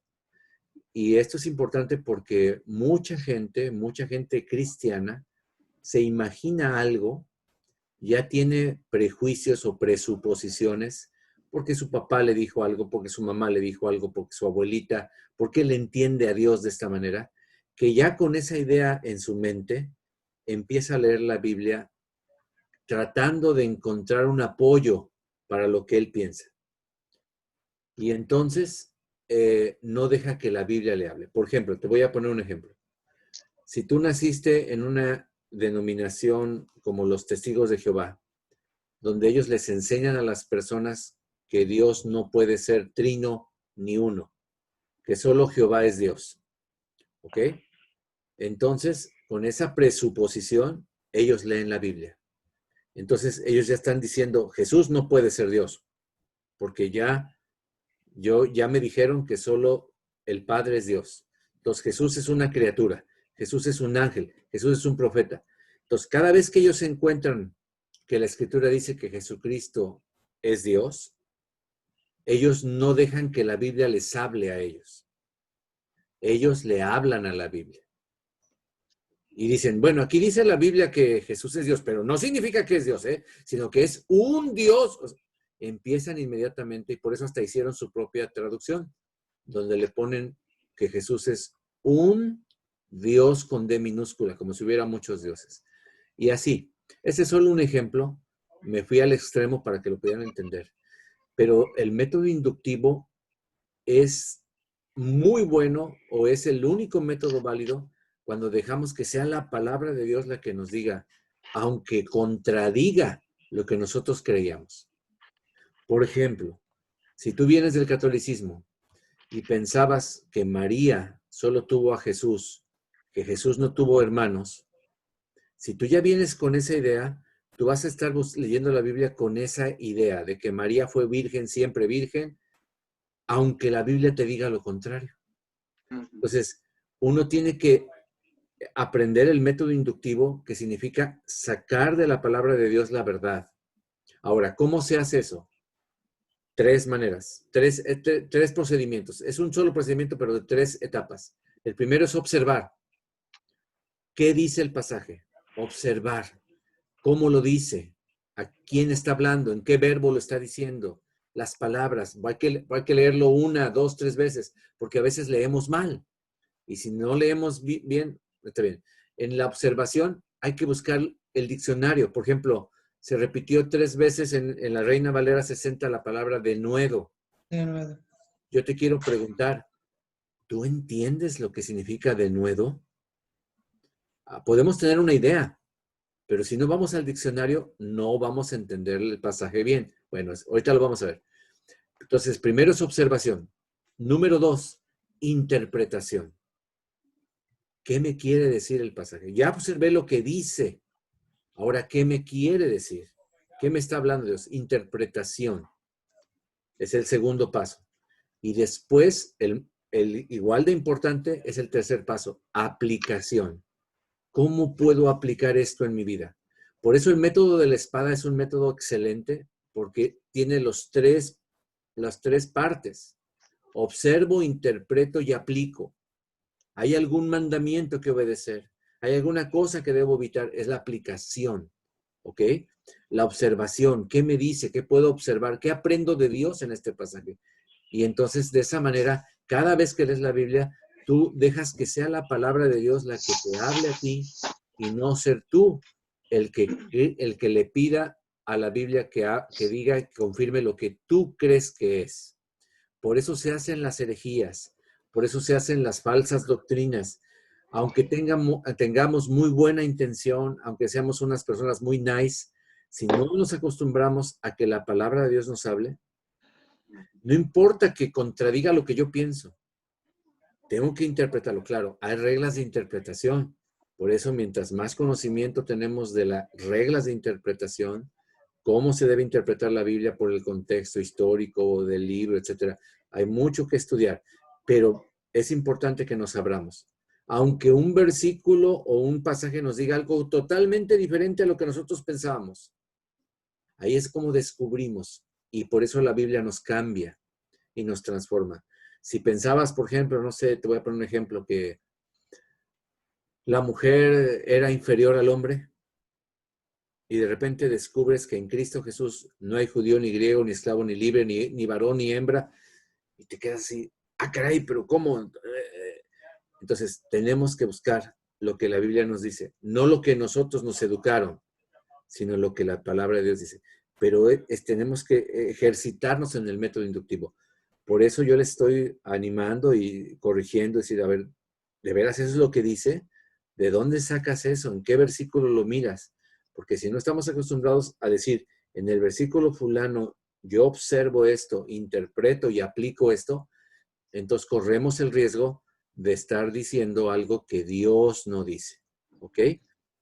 Y esto es importante porque mucha gente cristiana se imagina algo, ya tiene prejuicios o presuposiciones, porque su papá le dijo algo, porque su mamá le dijo algo, porque su abuelita, porque él entiende a Dios de esta manera, que ya con esa idea en su mente empieza a leer la Biblia tratando de encontrar un apoyo para lo que él piensa. Y entonces no deja que la Biblia le hable. Por ejemplo, te voy a poner un ejemplo. Si tú naciste en una denominación como los Testigos de Jehová, donde ellos les enseñan a las personas que Dios no puede ser trino ni uno, que solo Jehová es Dios, ¿ok? Entonces, con esa presuposición, ellos leen la Biblia. Entonces, ellos ya están diciendo, Jesús no puede ser Dios, porque ya me dijeron que solo el Padre es Dios. Entonces, Jesús es una criatura, Jesús es un ángel, Jesús es un profeta. Entonces, cada vez que ellos se encuentran que la Escritura dice que Jesucristo es Dios, ellos no dejan que la Biblia les hable a ellos. Ellos le hablan a la Biblia. Y dicen, bueno, aquí dice la Biblia que Jesús es Dios, pero no significa que es Dios, sino que es un Dios. Empiezan inmediatamente, y por eso hasta hicieron su propia traducción, donde le ponen que Jesús es un Dios con D minúscula, como si hubiera muchos dioses. Y así, ese es solo un ejemplo. Me fui al extremo para que lo pudieran entender. Pero el método inductivo es muy bueno, o es el único método válido, cuando dejamos que sea la palabra de Dios la que nos diga, aunque contradiga lo que nosotros creíamos. Por ejemplo, si tú vienes del catolicismo y pensabas que María solo tuvo a Jesús, que Jesús no tuvo hermanos, si tú ya vienes con esa idea, tú vas a estar leyendo la Biblia con esa idea de que María fue virgen, siempre virgen, aunque la Biblia te diga lo contrario. Entonces, uno tiene que aprender el método inductivo, que significa sacar de la palabra de Dios la verdad. Ahora, ¿cómo se hace eso? 3 maneras, 3 procedimientos. Es un solo procedimiento, pero de 3 etapas. El primero es observar. ¿Qué dice el pasaje? Observar. ¿Cómo lo dice? ¿A quién está hablando? ¿En qué verbo lo está diciendo? Las palabras. Hay que leerlo 1, 2, 3 veces, porque a veces leemos mal. Y si no leemos bien, está bien. En la observación hay que buscar el diccionario. Por ejemplo, se repitió 3 veces en la Reina Valera 60 la palabra denuedo. Denuedo. Yo te quiero preguntar, ¿tú entiendes lo que significa denuedo? Podemos tener una idea, pero si no vamos al diccionario, no vamos a entender el pasaje bien. Bueno, ahorita lo vamos a ver. Entonces, primero es observación. Número 2, interpretación. ¿Qué me quiere decir el pasaje? Ya observé lo que dice. Ahora, ¿qué me quiere decir? ¿Qué me está hablando Dios? Interpretación. Es el segundo paso. Y después, el igual de importante es el tercer paso, aplicación. ¿Cómo puedo aplicar esto en mi vida? Por eso el método de la espada es un método excelente, porque tiene las tres partes. Observo, interpreto y aplico. ¿Hay algún mandamiento que obedecer? ¿Hay alguna cosa que debo evitar? Es la aplicación, ¿ok? La observación. ¿Qué me dice? ¿Qué puedo observar? ¿Qué aprendo de Dios en este pasaje? Y entonces, de esa manera, cada vez que lees la Biblia, tú dejas que sea la palabra de Dios la que te hable a ti y no ser tú el que le pida a la Biblia que diga, que confirme lo que tú crees que es. Por eso se hacen las herejías, por eso se hacen las falsas doctrinas. Aunque tengamos muy buena intención, aunque seamos unas personas muy nice, si no nos acostumbramos a que la palabra de Dios nos hable, no importa que contradiga lo que yo pienso, tengo que interpretarlo. Claro, hay reglas de interpretación. Por eso, mientras más conocimiento tenemos de las reglas de interpretación, cómo se debe interpretar la Biblia por el contexto histórico del libro, etcétera, hay mucho que estudiar. Pero es importante que nos abramos. Aunque un versículo o un pasaje nos diga algo totalmente diferente a lo que nosotros pensábamos, ahí es como descubrimos. Y por eso la Biblia nos cambia y nos transforma. Si pensabas, por ejemplo, no sé, te voy a poner un ejemplo, que la mujer era inferior al hombre y de repente descubres que en Cristo Jesús no hay judío ni griego, ni esclavo ni libre, ni varón ni hembra, y te quedas así, ah, caray, pero ¿cómo? Entonces tenemos que buscar lo que la Biblia nos dice, no lo que nosotros nos educaron, sino lo que la palabra de Dios dice. Pero tenemos que ejercitarnos en el método inductivo. Por eso yo le estoy animando y corrigiendo, decir, a ver, ¿de veras eso es lo que dice? ¿De dónde sacas eso? ¿En qué versículo lo miras? Porque si no estamos acostumbrados a decir, en el versículo fulano, yo observo esto, interpreto y aplico esto, entonces corremos el riesgo de estar diciendo algo que Dios no dice. ¿Ok?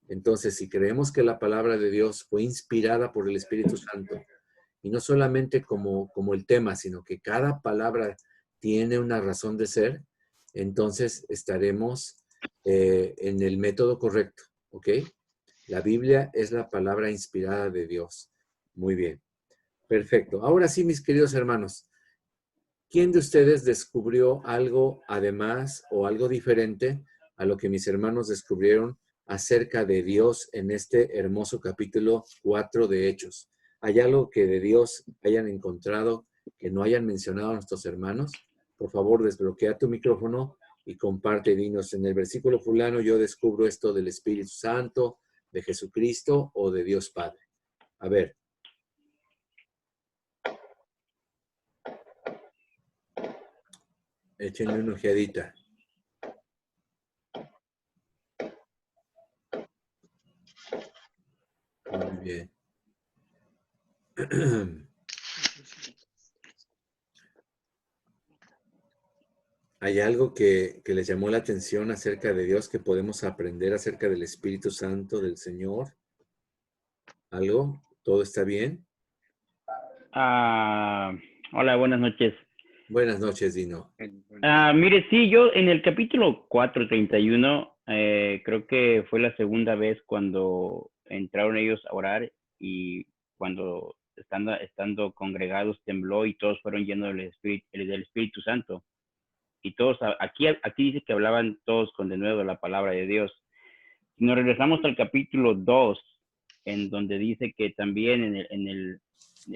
Entonces, si creemos que la palabra de Dios fue inspirada por el Espíritu Santo, y no solamente como el tema, sino que cada palabra tiene una razón de ser, entonces estaremos en el método correcto, ¿ok? La Biblia es la palabra inspirada de Dios. Muy bien. Perfecto. Ahora sí, mis queridos hermanos, ¿quién de ustedes descubrió algo además o algo diferente a lo que mis hermanos descubrieron acerca de Dios en este hermoso capítulo 4 de Hechos? ¿Hay algo que de Dios hayan encontrado que no hayan mencionado a nuestros hermanos? Por favor, desbloquea tu micrófono y comparte, dinos, en el versículo fulano yo descubro esto del Espíritu Santo, de Jesucristo o de Dios Padre. A ver. Échenle una ojeadita. Muy bien. ¿Hay algo que les llamó la atención acerca de Dios que podemos aprender acerca del Espíritu Santo del Señor? ¿Algo? ¿Todo está bien? Hola, buenas noches. Buenas noches, Dino. Mire, sí, yo en el capítulo 4:31, creo que fue la segunda vez cuando entraron ellos a orar y cuando estando congregados tembló y todos fueron llenos del Espíritu Santo. Y todos, aquí dice que hablaban todos con denuedo la palabra de Dios. Si nos regresamos al capítulo 2, en donde dice que también en el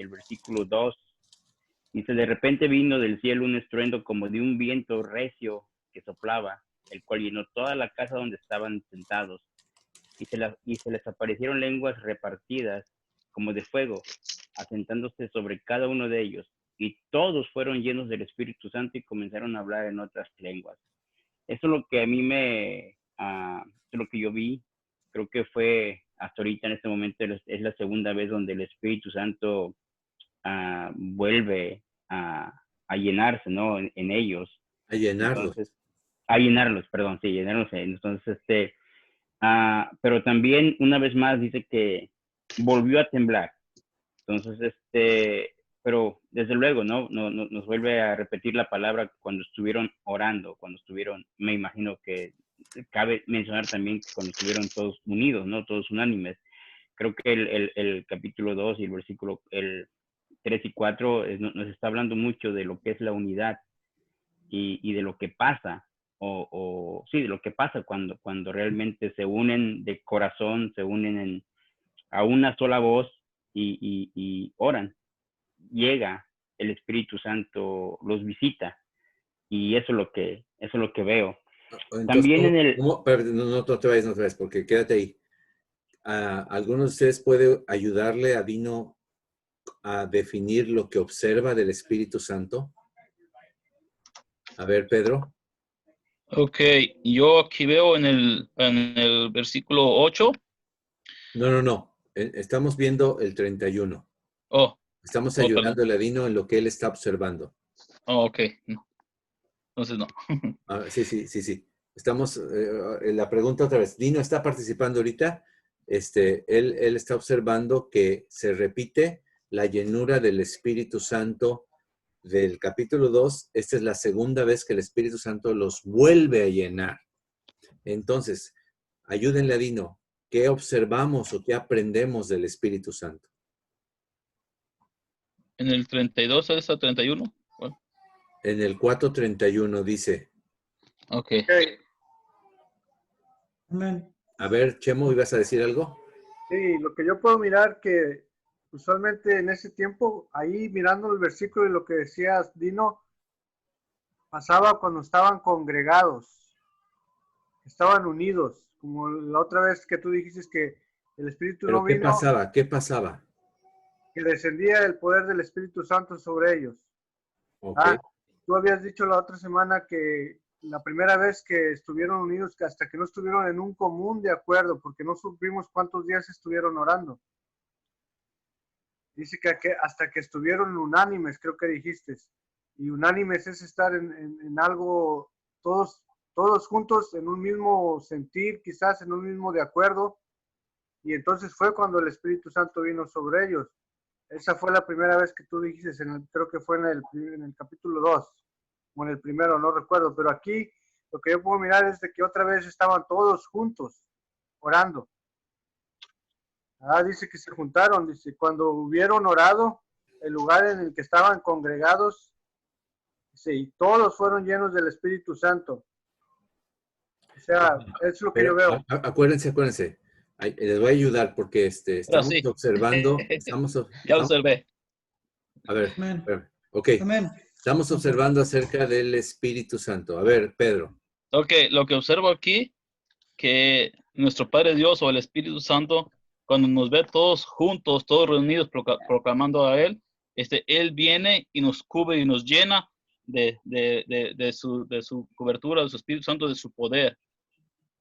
versículo 2, dice, de repente vino del cielo un estruendo como de un viento recio que soplaba, el cual llenó toda la casa donde estaban sentados. Y se les aparecieron lenguas repartidas como de fuego, asentándose sobre cada uno de ellos. Y todos fueron llenos del Espíritu Santo y comenzaron a hablar en otras lenguas. Eso es lo que a mí eso es lo que yo vi. Creo que fue hasta ahorita en este momento es la segunda vez donde el Espíritu Santo vuelve a llenarse, ¿no? En ellos. A llenarlos. Entonces, a llenarlos, perdón, sí, llenarlos. Entonces, pero también una vez más dice que volvió a temblar. Entonces, pero desde luego, ¿no? Nos vuelve a repetir la palabra cuando estuvieron orando, me imagino que cabe mencionar también cuando estuvieron todos unidos, ¿no? Todos unánimes. Creo que el capítulo 2 y el versículo, el 3 y 4 nos está hablando mucho de lo que es la unidad y de lo que pasa, sí, de lo que pasa cuando realmente se unen de corazón, se unen a una sola voz y oran. Llega el Espíritu Santo, los visita, y eso es lo que veo. Entonces, También en el... No te vayas, porque quédate ahí. ¿Alguno de ustedes puede ayudarle a Dino a definir lo que observa del Espíritu Santo? A ver, Pedro. Ok, yo aquí veo en el versículo 8. No. Estamos viendo el 31. Oh, Estamos perdón. ayudándole a Dino en lo que él está observando. Oh, ok. No. Entonces no. Sí. Estamos, la pregunta otra vez. Dino está participando ahorita. Él está observando que se repite la llenura del Espíritu Santo del capítulo 2. Esta es la segunda vez que el Espíritu Santo los vuelve a llenar. Entonces, ayúdenle a Dino. ¿Qué observamos o qué aprendemos del Espíritu Santo? En el 32 hasta 31. Bueno. En el 4:31 dice. Ok. Amén. A ver, Chemo, ¿ibas a decir algo? Sí, lo que yo puedo mirar que usualmente en ese tiempo, ahí mirando el versículo y lo que decías, Dino, pasaba cuando estaban congregados, estaban unidos, como la otra vez que tú dijiste que el Espíritu ¿Pero no qué vino, pasaba? ¿Qué pasaba? que descendía el poder del Espíritu Santo sobre ellos. Ok. Tú habías dicho la otra semana que la primera vez que estuvieron unidos, que hasta que no estuvieron en un común de acuerdo, porque no supimos cuántos días estuvieron orando. Dice que hasta que estuvieron unánimes, creo que dijiste. Y unánimes es estar en algo, todos juntos, en un mismo sentir, quizás en un mismo de acuerdo. Y entonces fue cuando el Espíritu Santo vino sobre ellos. Esa fue la primera vez que tú dijiste, creo que fue en el capítulo 2, o en el primero, no recuerdo. Pero aquí lo que yo puedo mirar es de que otra vez estaban todos juntos, orando. Dice que se juntaron, dice, cuando hubieron orado, el lugar en el que estaban congregados, dice, y todos fueron llenos del Espíritu Santo. O sea, es lo que Pero yo veo. acuérdense. Les voy a ayudar porque estamos sí. observando. Ya observé. A ver, Amén. espérame. Ok. Amén. Estamos observando acerca del Espíritu Santo. A ver, Pedro. Ok, lo que observo aquí, que nuestro Padre Dios o el Espíritu Santo, cuando nos ve todos juntos, todos reunidos, proclamando a Él, Él viene y nos cubre y nos llena de su cobertura, de su Espíritu Santo, de su poder.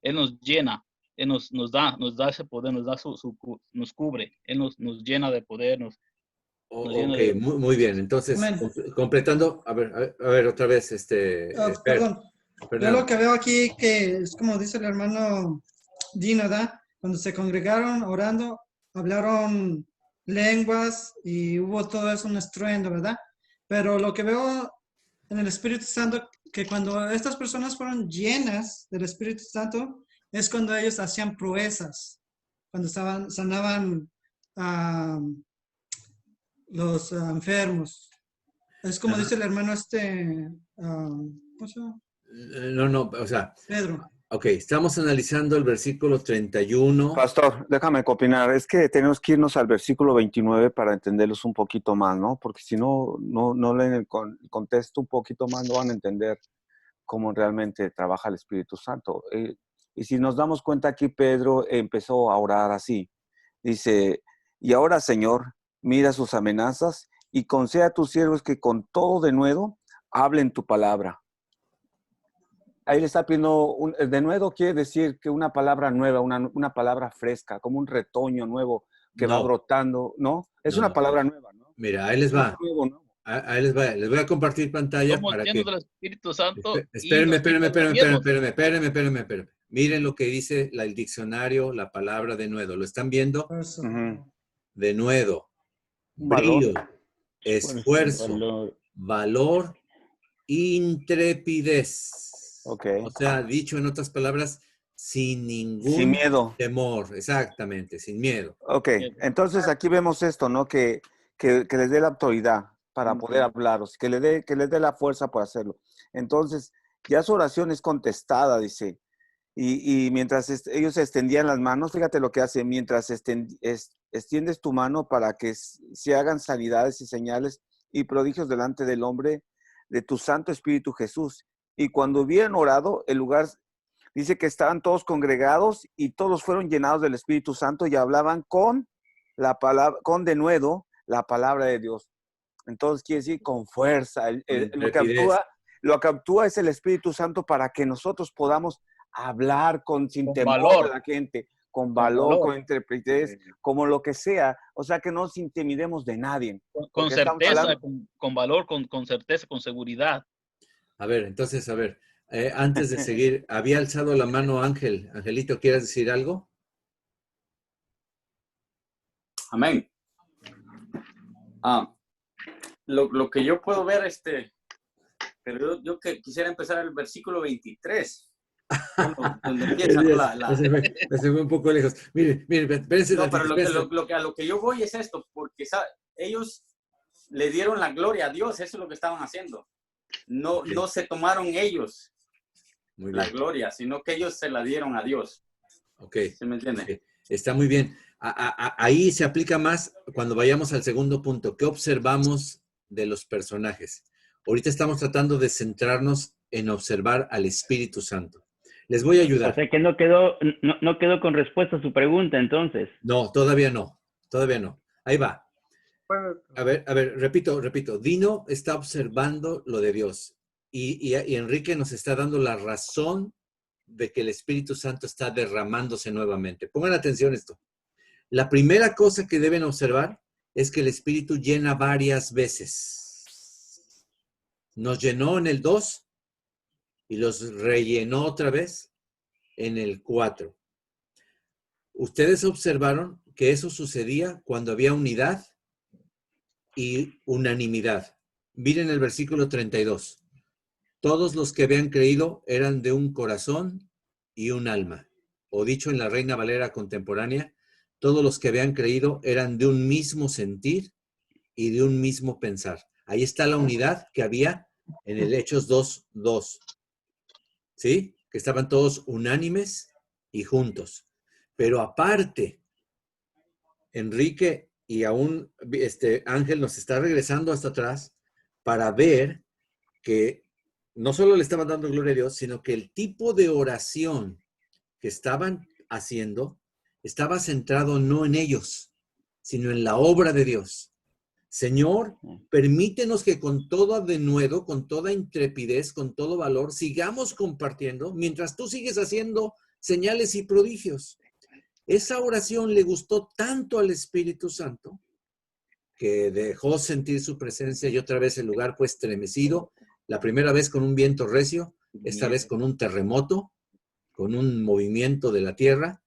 Él nos llena, Él nos da ese poder, nos cubre, Él nos llena de poder, nos llena Ok, de... muy bien. Entonces, Amén. completando, a ver, otra vez, Perdón. Yo Fernando. lo que veo aquí que es como dice el hermano Dino, ¿verdad? Cuando se congregaron orando, hablaron lenguas y hubo todo eso, un estruendo, ¿verdad? Pero lo que veo en el Espíritu Santo, que cuando estas personas fueron llenas del Espíritu Santo, es cuando ellos hacían proezas, cuando sanaban a los enfermos. Es como dice el hermano ¿cómo se llama? No, o sea, Pedro. ok, estamos analizando el versículo 31. Pastor, déjame opinar. Es que tenemos que irnos al versículo 29 para entenderlos un poquito más, ¿no? Porque si no leen el contexto un poquito más, no van a entender cómo realmente trabaja el Espíritu Santo. Y si nos damos cuenta aquí, Pedro empezó a orar así. Dice, y ahora, Señor, mira sus amenazas y concede a tus siervos que con todo denuedo hablen tu palabra. Ahí le está pidiendo, denuedo quiere decir que una palabra nueva, una palabra fresca, como un retoño nuevo que va brotando, ¿no? Es una palabra nueva, ¿no? Mira, ahí les va. Ahí les va. Les voy a compartir pantalla Somos para llenos que... del Espíritu Santo. Espérenme. Miren lo que dice el diccionario, la palabra denuedo. ¿Lo están viendo? Denuedo, brío, esfuerzo, valor, intrepidez. Okay. O sea, dicho en otras palabras, sin ningún sin miedo. temor. Exactamente, sin miedo. Ok, entonces aquí vemos esto, ¿no? Que les dé la autoridad para poder hablaros, que les dé la fuerza para hacerlo. Entonces, ya su oración es contestada, dice. Y mientras ellos extendían las manos, fíjate lo que hace, mientras extiendes tu mano para que se hagan sanidades y señales y prodigios delante del hombre de tu Santo Espíritu Jesús. Y cuando hubieran orado, el lugar, dice que estaban todos congregados y todos fueron llenados del Espíritu Santo y hablaban con la palabra, con denuedo, la palabra de Dios. Entonces quiere decir con fuerza. Lo que actúa es el Espíritu Santo para que nosotros podamos hablar sin temor valor. a la gente, con valor, con intrepidez, como lo que sea. O sea, que no nos intimidemos de nadie. Con certeza, con valor, con certeza, con seguridad. A ver, entonces, antes de seguir, había alzado la mano Ángel. Angelito, ¿quieres decir algo? Amén. Lo que yo puedo ver, pero yo quisiera empezar el versículo 23. Donde empieza se fue un poco lejos. Miren, espérense. No, pero a lo que yo voy es esto, porque ellos le dieron la gloria a Dios, eso es lo que estaban haciendo. no, no se tomaron ellos Muy la bien. gloria, sino que ellos se la dieron a Dios. Ok. ¿Se me entiende? Ok. Está muy bien. Ahí se aplica más cuando vayamos al segundo punto. ¿Qué observamos de los personajes? Ahorita estamos tratando de centrarnos en observar al Espíritu Santo. Les voy a O ayudar. sea que no quedó con respuesta a su pregunta, entonces. No, todavía no. Todavía no. Ahí va. Bueno, A ver, repito. Dino está observando lo de Dios y Enrique nos está dando la razón de que el Espíritu Santo está derramándose nuevamente. Pongan atención a esto. La primera cosa que deben observar es que el Espíritu llena varias veces. Nos llenó en el 2 y los rellenó otra vez en el 4. Ustedes observaron que eso sucedía cuando había unidad y unanimidad. Miren el versículo 32. Todos los que habían creído eran de un corazón y un alma. O dicho en la Reina Valera contemporánea, todos los que habían creído eran de un mismo sentir y de un mismo pensar. Ahí está la unidad que había en el Hechos 2:2. ¿Sí? Que estaban todos unánimes y juntos. Pero aparte, Enrique y aún Ángel nos está regresando hasta atrás para ver que no solo le estaban dando gloria a Dios, sino que el tipo de oración que estaban haciendo estaba centrado no en ellos, sino en la obra de Dios. Señor, permítenos que con todo denuedo, con toda intrepidez, con todo valor, sigamos compartiendo mientras tú sigues haciendo señales y prodigios. Esa oración le gustó tanto al Espíritu Santo que dejó sentir su presencia y otra vez el lugar fue estremecido. La primera vez con un viento recio, esta vez con un terremoto, con un movimiento de la tierra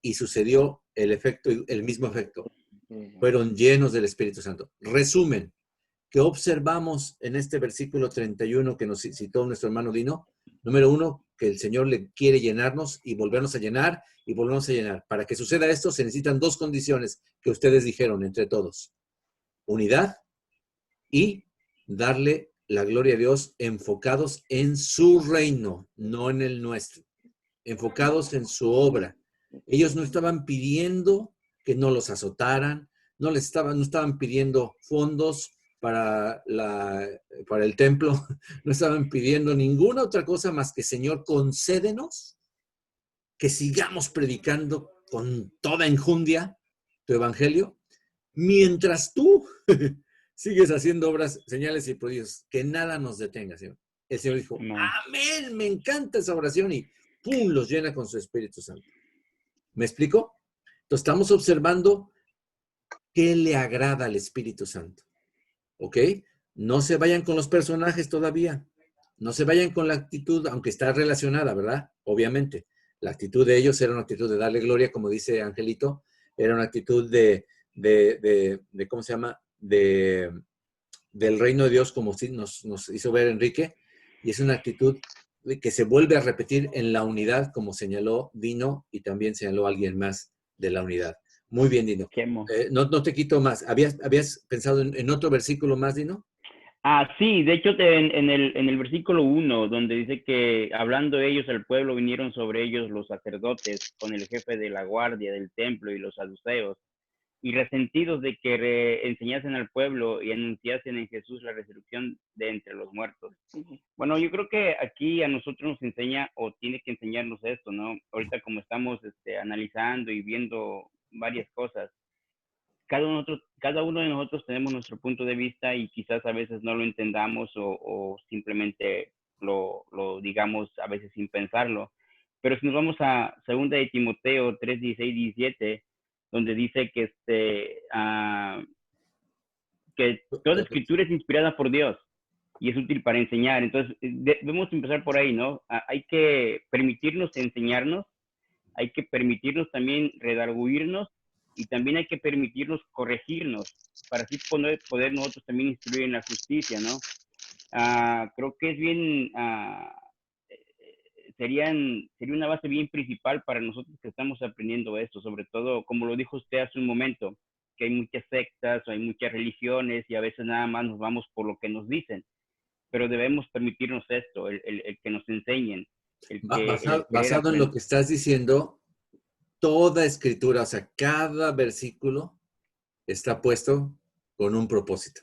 y sucedió el mismo efecto. Fueron llenos del Espíritu Santo. Resumen, ¿qué observamos en este versículo 31 que nos citó nuestro hermano Dino? Número 1, que el Señor le quiere llenarnos y volvernos a llenar y volvernos a llenar. Para que suceda esto se necesitan dos condiciones que ustedes dijeron entre todos. Unidad y darle la gloria a Dios enfocados en su reino, no en el nuestro. Enfocados en su obra. Ellos no estaban pidiendo que no los azotaran, no estaban pidiendo fondos para el templo, no estaban pidiendo ninguna otra cosa más que, Señor, concédenos que sigamos predicando con toda enjundia tu evangelio, mientras tú sigues haciendo obras, señales y prodigios, que nada nos detenga, Señor. El Señor dijo, No. amén, me encanta esa oración y ¡pum! Los llena con su Espíritu Santo. ¿Me explico? Entonces estamos observando qué le agrada al Espíritu Santo. ¿Ok? No se vayan con los personajes todavía. No se vayan con la actitud, aunque está relacionada, ¿verdad? Obviamente. La actitud de ellos era una actitud de darle gloria, como dice Angelito. Era una actitud de ¿cómo se llama? Del reino de Dios, como nos hizo ver Enrique. Y es una actitud que se vuelve a repetir en la unidad, como señaló Dino y también señaló alguien más de la unidad. Muy bien, Dino. No te quito más. ¿Habías pensado en otro versículo más, Dino? Sí, de hecho en el versículo 1, donde dice que hablando ellos al pueblo, vinieron sobre ellos los sacerdotes con el jefe de la guardia del templo y los saduceos, y resentidos de que enseñasen al pueblo y anunciasen en Jesús la resurrección de entre los muertos. Bueno, yo creo que aquí a nosotros nos enseña, o tiene que enseñarnos esto, ¿no? Ahorita como estamos analizando y viendo varias cosas, cada uno de nosotros tenemos nuestro punto de vista y quizás a veces no lo entendamos o simplemente lo digamos a veces sin pensarlo. Pero si nos vamos a 2 de Timoteo 3, 16, 17, donde dice que toda escritura es inspirada por Dios y es útil para enseñar. Entonces, debemos empezar por ahí, ¿no? Hay que permitirnos enseñarnos, hay que permitirnos también redarguirnos y también hay que permitirnos corregirnos para así poder nosotros también instruir en la justicia, ¿no? Creo que es bien, sería una base bien principal para nosotros que estamos aprendiendo esto, sobre todo, como lo dijo usted hace un momento, que hay muchas sectas o hay muchas religiones y a veces nada más nos vamos por lo que nos dicen. pero debemos permitirnos esto, el que nos enseñen. Basado en lo que estás diciendo, toda escritura, o sea, cada versículo está puesto con un propósito.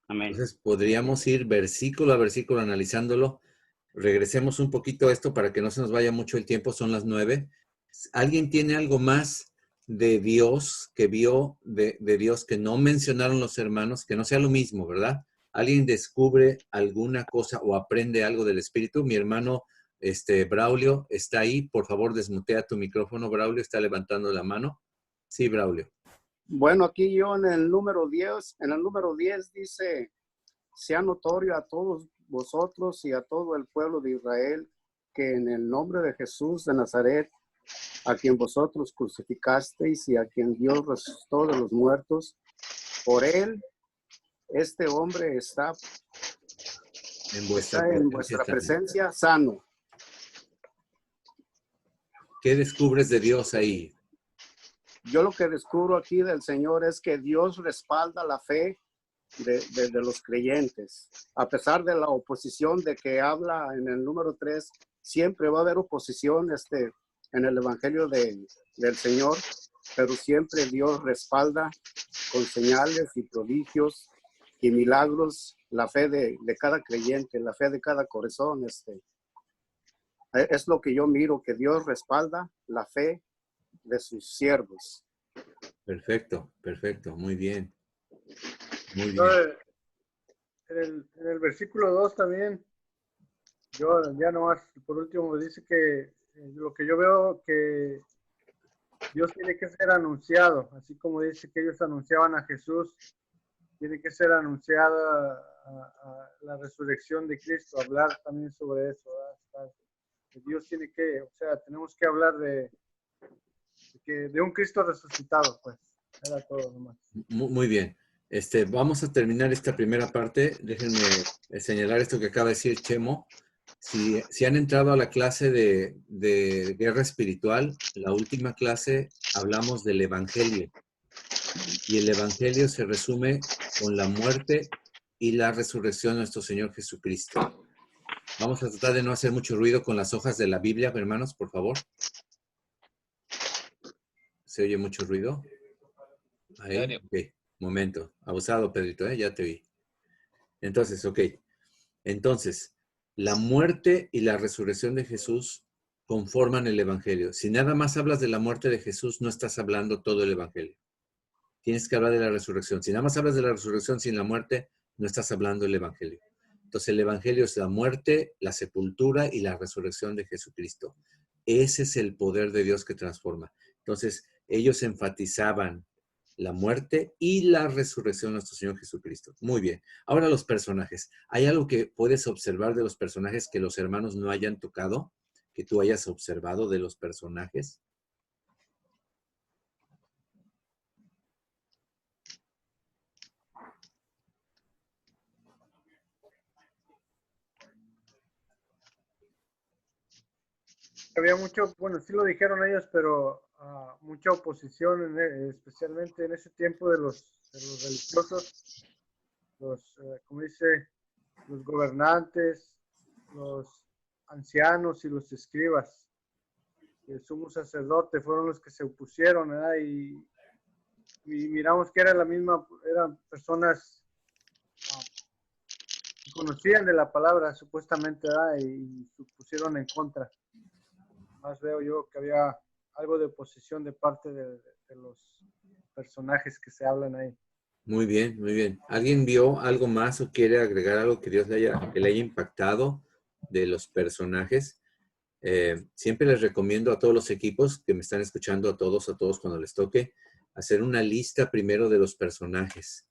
Amén. Entonces, podríamos ir versículo a versículo analizándolo. Regresemos un poquito a esto para que no se nos vaya mucho el tiempo, son las 9. ¿Alguien tiene algo más de Dios que vio, de Dios que no mencionaron los hermanos, que no sea lo mismo, ¿verdad? ¿Alguien descubre alguna cosa o aprende algo del Espíritu? Mi hermano Braulio está ahí. Por favor, desmutea tu micrófono. Braulio está levantando la mano. Sí, Braulio. Bueno, aquí yo en el número 10 dice, sea notorio a todos vosotros y a todo el pueblo de Israel que en el nombre de Jesús de Nazaret, a quien vosotros crucificasteis y a quien Dios resucitó de los muertos, por él, este hombre está en vuestra presencia sano. ¿Qué descubres de Dios ahí? Yo lo que descubro aquí del Señor es que Dios respalda la fe de los creyentes. A pesar de la oposición de que habla en el número 3, siempre va a haber oposición en el Evangelio del Señor, pero siempre Dios respalda con señales y prodigios y milagros la fe de cada creyente, la fe de cada corazón. Es lo que yo miro, que Dios respalda la fe de sus siervos. Perfecto, perfecto, muy bien. Muy bien. En el versículo 2 también, yo ya nomás, por último, dice que lo que yo veo que Dios tiene que ser anunciado, así como dice que ellos anunciaban a Jesús, tiene que ser anunciada a la resurrección de Cristo, hablar también sobre eso, ¿verdad? Dios tiene que, o sea, tenemos que hablar de un Cristo resucitado, pues. Era todo nomás. Muy bien. Vamos a terminar esta primera parte. Déjenme señalar esto que acaba de decir Chemo. Si han entrado a la clase de guerra espiritual, la última clase hablamos del Evangelio. Y el Evangelio se resume con la muerte y la resurrección de nuestro Señor Jesucristo. Vamos a tratar de no hacer mucho ruido con las hojas de la Biblia, hermanos, por favor. ¿Se oye mucho ruido? Ahí, ok. Momento. Abusado, Pedrito, ya te vi. Entonces, ok. Entonces, la muerte y la resurrección de Jesús conforman el Evangelio. Si nada más hablas de la muerte de Jesús, no estás hablando todo el Evangelio. Tienes que hablar de la resurrección. Si nada más hablas de la resurrección sin la muerte, no estás hablando del Evangelio. Entonces, el Evangelio es la muerte, la sepultura y la resurrección de Jesucristo. Ese es el poder de Dios que transforma. Entonces, ellos enfatizaban la muerte y la resurrección de nuestro Señor Jesucristo. Muy bien. Ahora los personajes. ¿Hay algo que puedes observar de los personajes que los hermanos no hayan tocado? ¿Que tú hayas observado de los personajes? Había mucho, bueno, sí lo dijeron ellos, pero mucha oposición, especialmente en ese tiempo de los religiosos, como dice, los gobernantes, los ancianos y los escribas. El sumo sacerdote fueron los que se opusieron, ¿verdad? Y miramos que eran personas que conocían de la palabra, supuestamente, ¿verdad? Y se pusieron en contra. Más veo yo que había algo de oposición de parte de los personajes que se hablan ahí. Muy bien, muy bien. ¿Alguien vio algo más o quiere agregar algo que Dios le haya impactado de los personajes? Siempre les recomiendo a todos los equipos que me están escuchando, a todos cuando les toque, hacer una lista primero de los personajes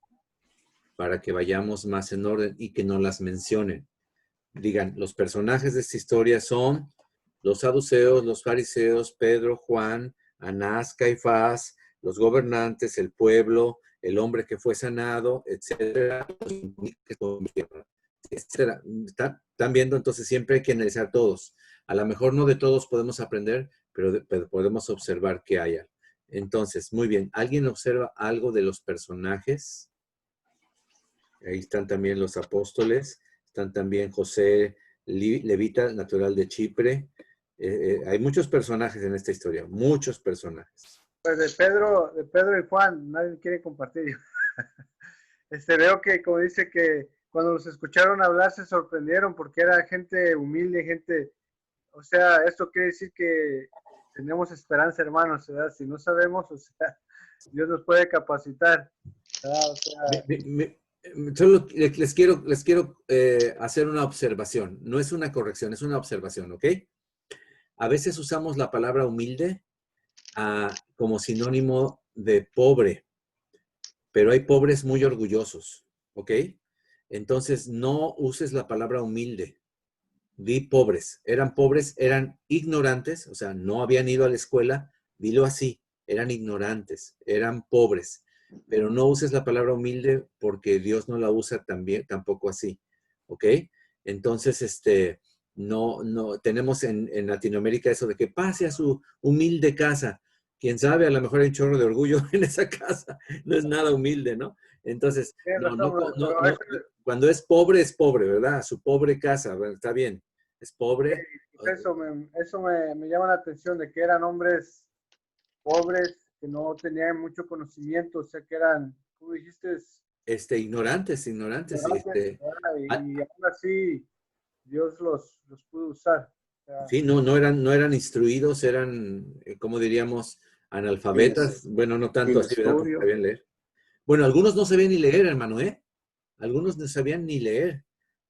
para que vayamos más en orden y que no las mencionen. Digan, los personajes de esta historia son los saduceos, los fariseos, Pedro, Juan, Anás, Caifás, los gobernantes, el pueblo, el hombre que fue sanado, etcétera. Están viendo, entonces siempre hay que analizar todos. A lo mejor no de todos podemos aprender, pero podemos observar que haya. Entonces, muy bien. ¿Alguien observa algo de los personajes? Ahí están también los apóstoles. están también José Levita, natural de Chipre. Hay muchos personajes en esta historia, muchos personajes. Pues de Pedro y Juan, nadie quiere compartir. Veo que, como dice, que cuando los escucharon hablar se sorprendieron porque era gente humilde, gente, o sea, esto quiere decir que tenemos esperanza, hermanos, ¿verdad? Si no sabemos, o sea, Dios nos puede capacitar, ¿verdad? O sea, Solo les quiero hacer una observación, no es una corrección, es una observación, ¿ok? A veces usamos la palabra humilde como sinónimo de pobre, pero hay pobres muy orgullosos, ¿ok? Entonces, no uses la palabra humilde. Di pobres. Eran ignorantes, o sea, no habían ido a la escuela. Dilo así, eran ignorantes, eran pobres. Pero no uses la palabra humilde porque Dios no la usa tampoco así, ¿ok? Entonces, no, tenemos en Latinoamérica eso de que pase a su humilde casa. Quién sabe, a lo mejor hay un chorro de orgullo en esa casa. No es nada humilde, ¿no? Entonces, cuando es pobre, ¿verdad? Su pobre casa, bueno, está bien, es pobre. Eso me llama la atención de que eran hombres pobres que no tenían mucho conocimiento, o sea que eran, ¿cómo dijiste? Ignorantes. Y aún así Dios los pudo usar. O sea, sí, no eran instruidos, eran, ¿cómo diríamos? Analfabetas. Bueno, no tanto así, ¿verdad? Porque sabían leer. Bueno, algunos no sabían ni leer, hermano, ¿eh? Algunos no sabían ni leer.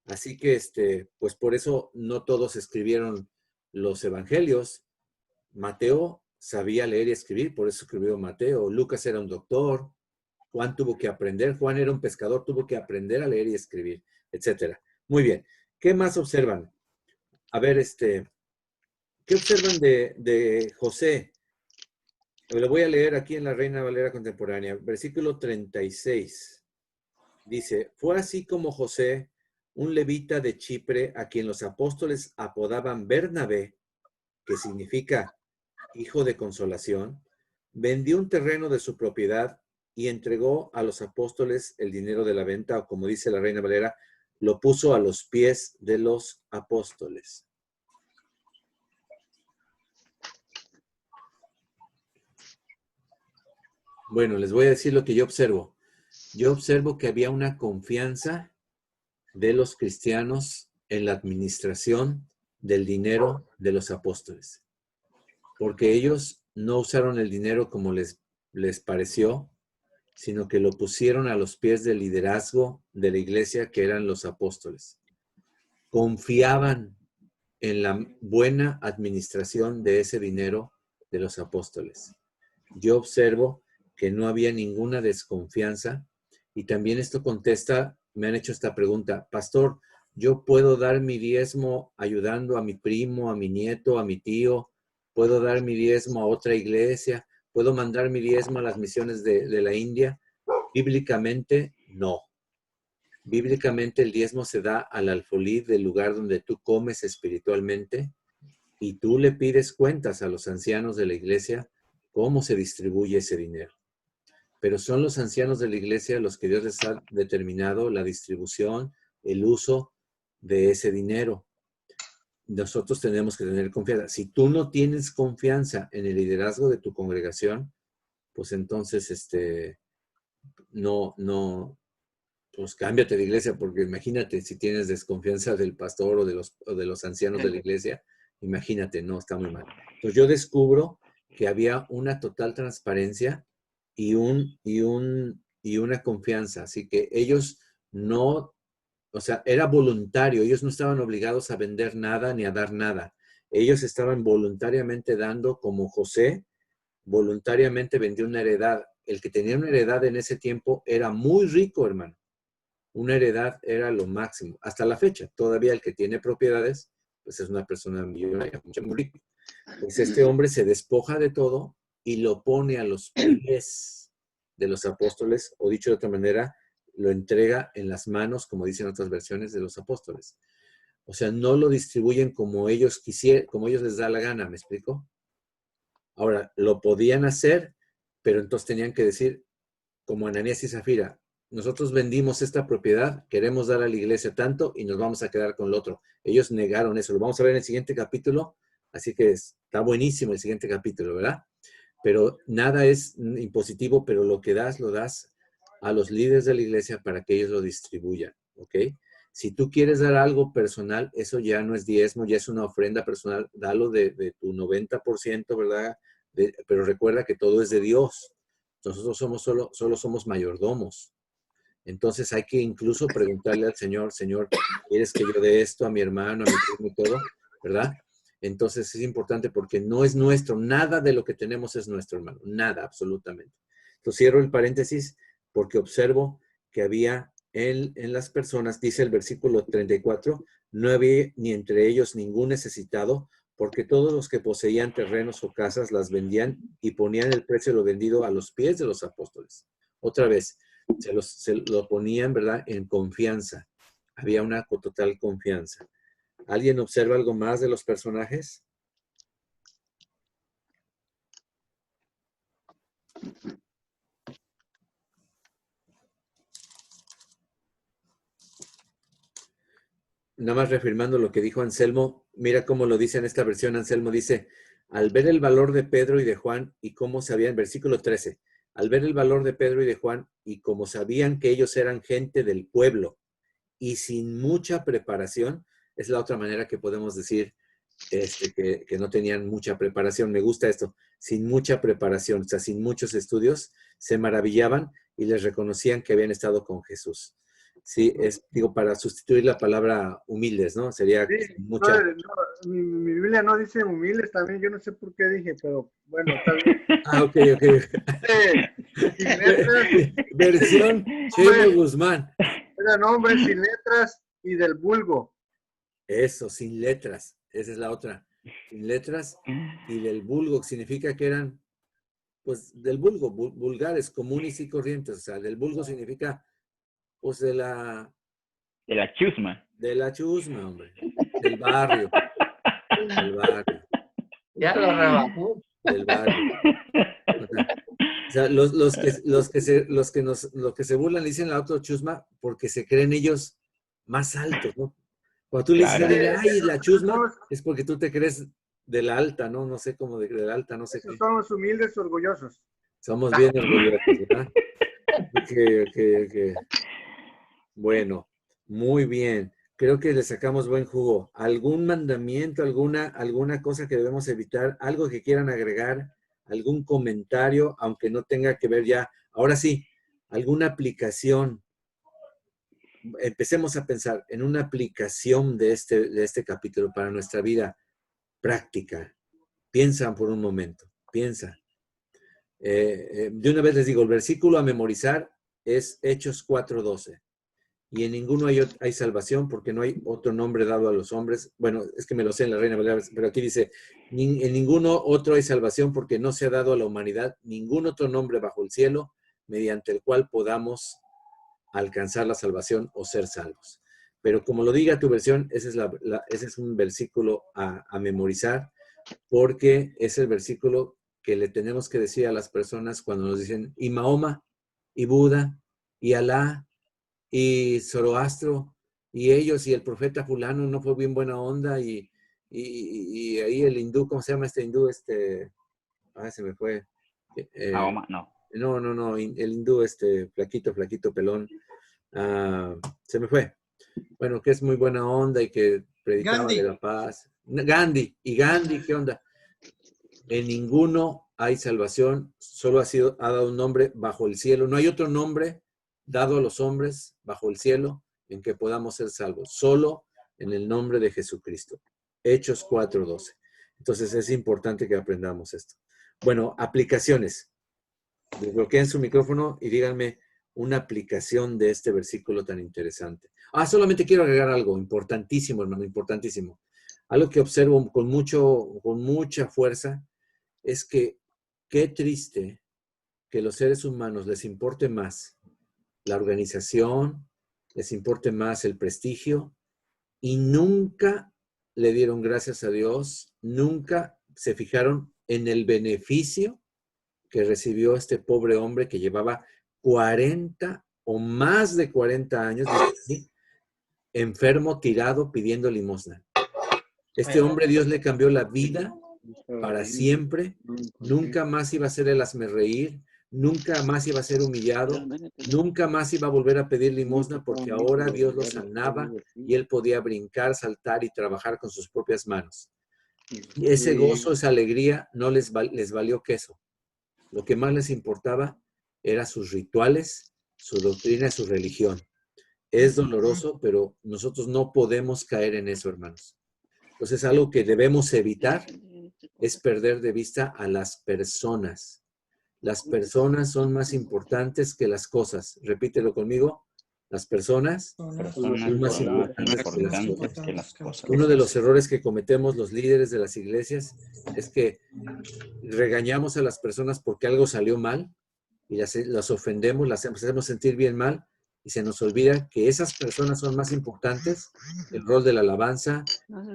Así que, pues por eso no todos escribieron los evangelios. Mateo sabía leer y escribir, por eso escribió Mateo. Lucas era un doctor. Juan tuvo que aprender. Juan era un pescador, tuvo que aprender a leer y escribir, etcétera. Muy bien. ¿Qué más observan? A ver, ¿qué observan de José? Lo voy a leer aquí en la Reina Valera Contemporánea. Versículo 36. Dice, fue así como José, un levita de Chipre, a quien los apóstoles apodaban Bernabé, que significa hijo de consolación, vendió un terreno de su propiedad y entregó a los apóstoles el dinero de la venta, o como dice la Reina Valera, lo puso a los pies de los apóstoles. Bueno, les voy a decir lo que yo observo. Yo observo que había una confianza de los cristianos en la administración del dinero de los apóstoles. Porque ellos no usaron el dinero como les pareció, sino que lo pusieron a los pies del liderazgo de la iglesia, que eran los apóstoles. Confiaban en la buena administración de ese dinero de los apóstoles. Yo observo que no había ninguna desconfianza, y también esto contesta, me han hecho esta pregunta, pastor, ¿yo puedo dar mi diezmo ayudando a mi primo, a mi nieto, a mi tío? ¿Puedo dar mi diezmo a otra iglesia? ¿Puedo mandar mi diezmo a las misiones de la India? Bíblicamente, no. Bíblicamente el diezmo se da al alfolí del lugar donde tú comes espiritualmente, y tú le pides cuentas a los ancianos de la iglesia cómo se distribuye ese dinero. Pero son los ancianos de la iglesia los que Dios les ha determinado la distribución, el uso de ese dinero. Nosotros tenemos que tener confianza. Si tú no tienes confianza en el liderazgo de tu congregación, pues entonces, pues cámbiate de iglesia, porque imagínate si tienes desconfianza del pastor o de los ancianos de la iglesia, imagínate, no, está muy mal. Entonces yo descubro que había una total transparencia y una confianza. Así que ellos no, o sea, era voluntario. Ellos no estaban obligados a vender nada ni a dar nada. Ellos estaban voluntariamente dando, como José voluntariamente vendió una heredad. El que tenía una heredad en ese tiempo era muy rico, hermano. Una heredad era lo máximo. Hasta la fecha, todavía el que tiene propiedades, pues es una persona millonaria, muy rica. Pues este hombre se despoja de todo y lo pone a los pies de los apóstoles, o dicho de otra manera, lo entrega en las manos, como dicen otras versiones, de los apóstoles. O sea, no lo distribuyen como ellos quisieran, como ellos les da la gana, ¿me explico? Ahora, lo podían hacer, pero entonces tenían que decir, como Ananías y Zafira, nosotros vendimos esta propiedad, queremos dar a la iglesia tanto y nos vamos a quedar con lo otro. Ellos negaron eso. Lo vamos a ver en el siguiente capítulo. Así que está buenísimo el siguiente capítulo, ¿verdad? Pero nada es impositivo, pero lo que das, lo das a los líderes de la iglesia para que ellos lo distribuyan, ¿ok? Si tú quieres dar algo personal, eso ya no es diezmo, ya es una ofrenda personal. Dalo de tu 90%, ¿verdad? Pero recuerda que todo es de Dios. Nosotros solo somos mayordomos. Entonces hay que incluso preguntarle al Señor, Señor, ¿quieres que yo dé esto a mi hermano, a mi primo y todo? ¿Verdad? Entonces es importante porque no es nuestro, nada de lo que tenemos es nuestro, hermano, nada, absolutamente. Entonces cierro el paréntesis porque observo que había en las personas, dice el versículo 34, no había ni entre ellos ningún necesitado, porque todos los que poseían terrenos o casas las vendían y ponían el precio de lo vendido a los pies de los apóstoles. Otra vez, se lo ponían, ¿verdad?, en confianza. Había una total confianza. ¿Alguien observa algo más de los personajes? Nada más reafirmando lo que dijo Anselmo, mira cómo lo dice en esta versión. Anselmo dice, al ver el valor de Pedro y de Juan y cómo sabían, versículo 13, al ver el valor de Pedro y de Juan y como sabían que ellos eran gente del pueblo y sin mucha preparación, es la otra manera que podemos decir que no tenían mucha preparación. Me gusta esto, sin mucha preparación, o sea, sin muchos estudios, se maravillaban y les reconocían que habían estado con Jesús. Sí, digo, para sustituir la palabra humildes, ¿no? Sería Sí, mucha... mi Biblia no dice humildes también, yo no sé por qué dije, pero bueno, está bien. Ok. Sin letras. Versión Chelo Guzmán. Era nombre sin letras y del vulgo. Eso, sin letras. Esa es la otra. Sin letras y del vulgo, que significa que eran, pues, del vulgo, vulgares, comunes y corrientes. O sea, del vulgo significa, pues, de la chusma. De la chusma, hombre. Del barrio. Del barrio. Ya lo rebajó. Del barrio. O sea, los que se burlan le dicen la autochusma porque se creen ellos más altos, ¿no? Cuando tú le dices a alguien, ay, la chusma, es porque tú te crees de la alta, ¿no? No sé cómo de la alta, no sé Esos qué. son los humildes orgullosos. Somos bien orgullosos, ¿verdad? Ok. Bueno, muy bien. Creo que le sacamos buen jugo. ¿Algún mandamiento, alguna cosa que debemos evitar? ¿Algo que quieran agregar? ¿Algún comentario, aunque no tenga que ver ya? Ahora sí, ¿alguna aplicación? Empecemos a pensar en una aplicación de este capítulo para nuestra vida práctica. Piensa por un momento, piensa. De una vez les digo, el versículo a memorizar es Hechos 4:12. Y en ninguno hay salvación porque no hay otro nombre dado a los hombres. Bueno, es que me lo sé en la Reina Valera, pero aquí dice, en ninguno otro hay salvación porque no se ha dado a la humanidad ningún otro nombre bajo el cielo mediante el cual podamos alcanzar la salvación o ser salvos. Pero como lo diga tu versión, ese es un versículo a memorizar porque es el versículo que le tenemos que decir a las personas cuando nos dicen, y Mahoma, y Buda, y Alá, y Zoroastro, y ellos, y el profeta fulano no fue bien buena onda, y ahí el hindú, ¿cómo se llama este hindú? Se me fue. Mahoma, no. No, el hindú, flaquito, pelón. Se me fue. Bueno, que es muy buena onda y que predicaba Gandhi. de la paz. Gandhi, ¿qué onda? En ninguno hay salvación, solo ha dado un nombre bajo el cielo. No hay otro nombre dado a los hombres bajo el cielo en que podamos ser salvos, solo en el nombre de Jesucristo. Hechos 4:12. Entonces es importante que aprendamos esto. Bueno, aplicaciones. Desbloqueen su micrófono y díganme una aplicación de este versículo tan interesante. Solamente quiero agregar algo importantísimo, hermano, importantísimo. Algo que observo con mucha fuerza es que qué triste que los seres humanos les importe más la organización, les importe más el prestigio y nunca le dieron gracias a Dios, nunca se fijaron en el beneficio que recibió este pobre hombre que llevaba 40 o más de 40 años, dice, enfermo, tirado, pidiendo limosna. Este hombre, Dios le cambió la vida para siempre. Nunca más iba a hacer el hazmerreír, nunca más iba a ser humillado, nunca más iba a volver a pedir limosna, porque ahora Dios lo sanaba y él podía brincar, saltar y trabajar con sus propias manos. Y ese gozo, esa alegría, no les valió queso. Lo que más les importaba era sus rituales, su doctrina, su religión. Es doloroso, pero nosotros no podemos caer en eso, hermanos. Entonces, algo que debemos evitar es perder de vista a las personas. Las personas son más importantes que las cosas. Repítelo conmigo. Las personas son más importantes que las cosas. Uno de los errores que cometemos los líderes de las iglesias es que regañamos a las personas porque algo salió mal y las ofendemos, las hacemos sentir bien mal y se nos olvida que esas personas son más importantes que el rol de la alabanza,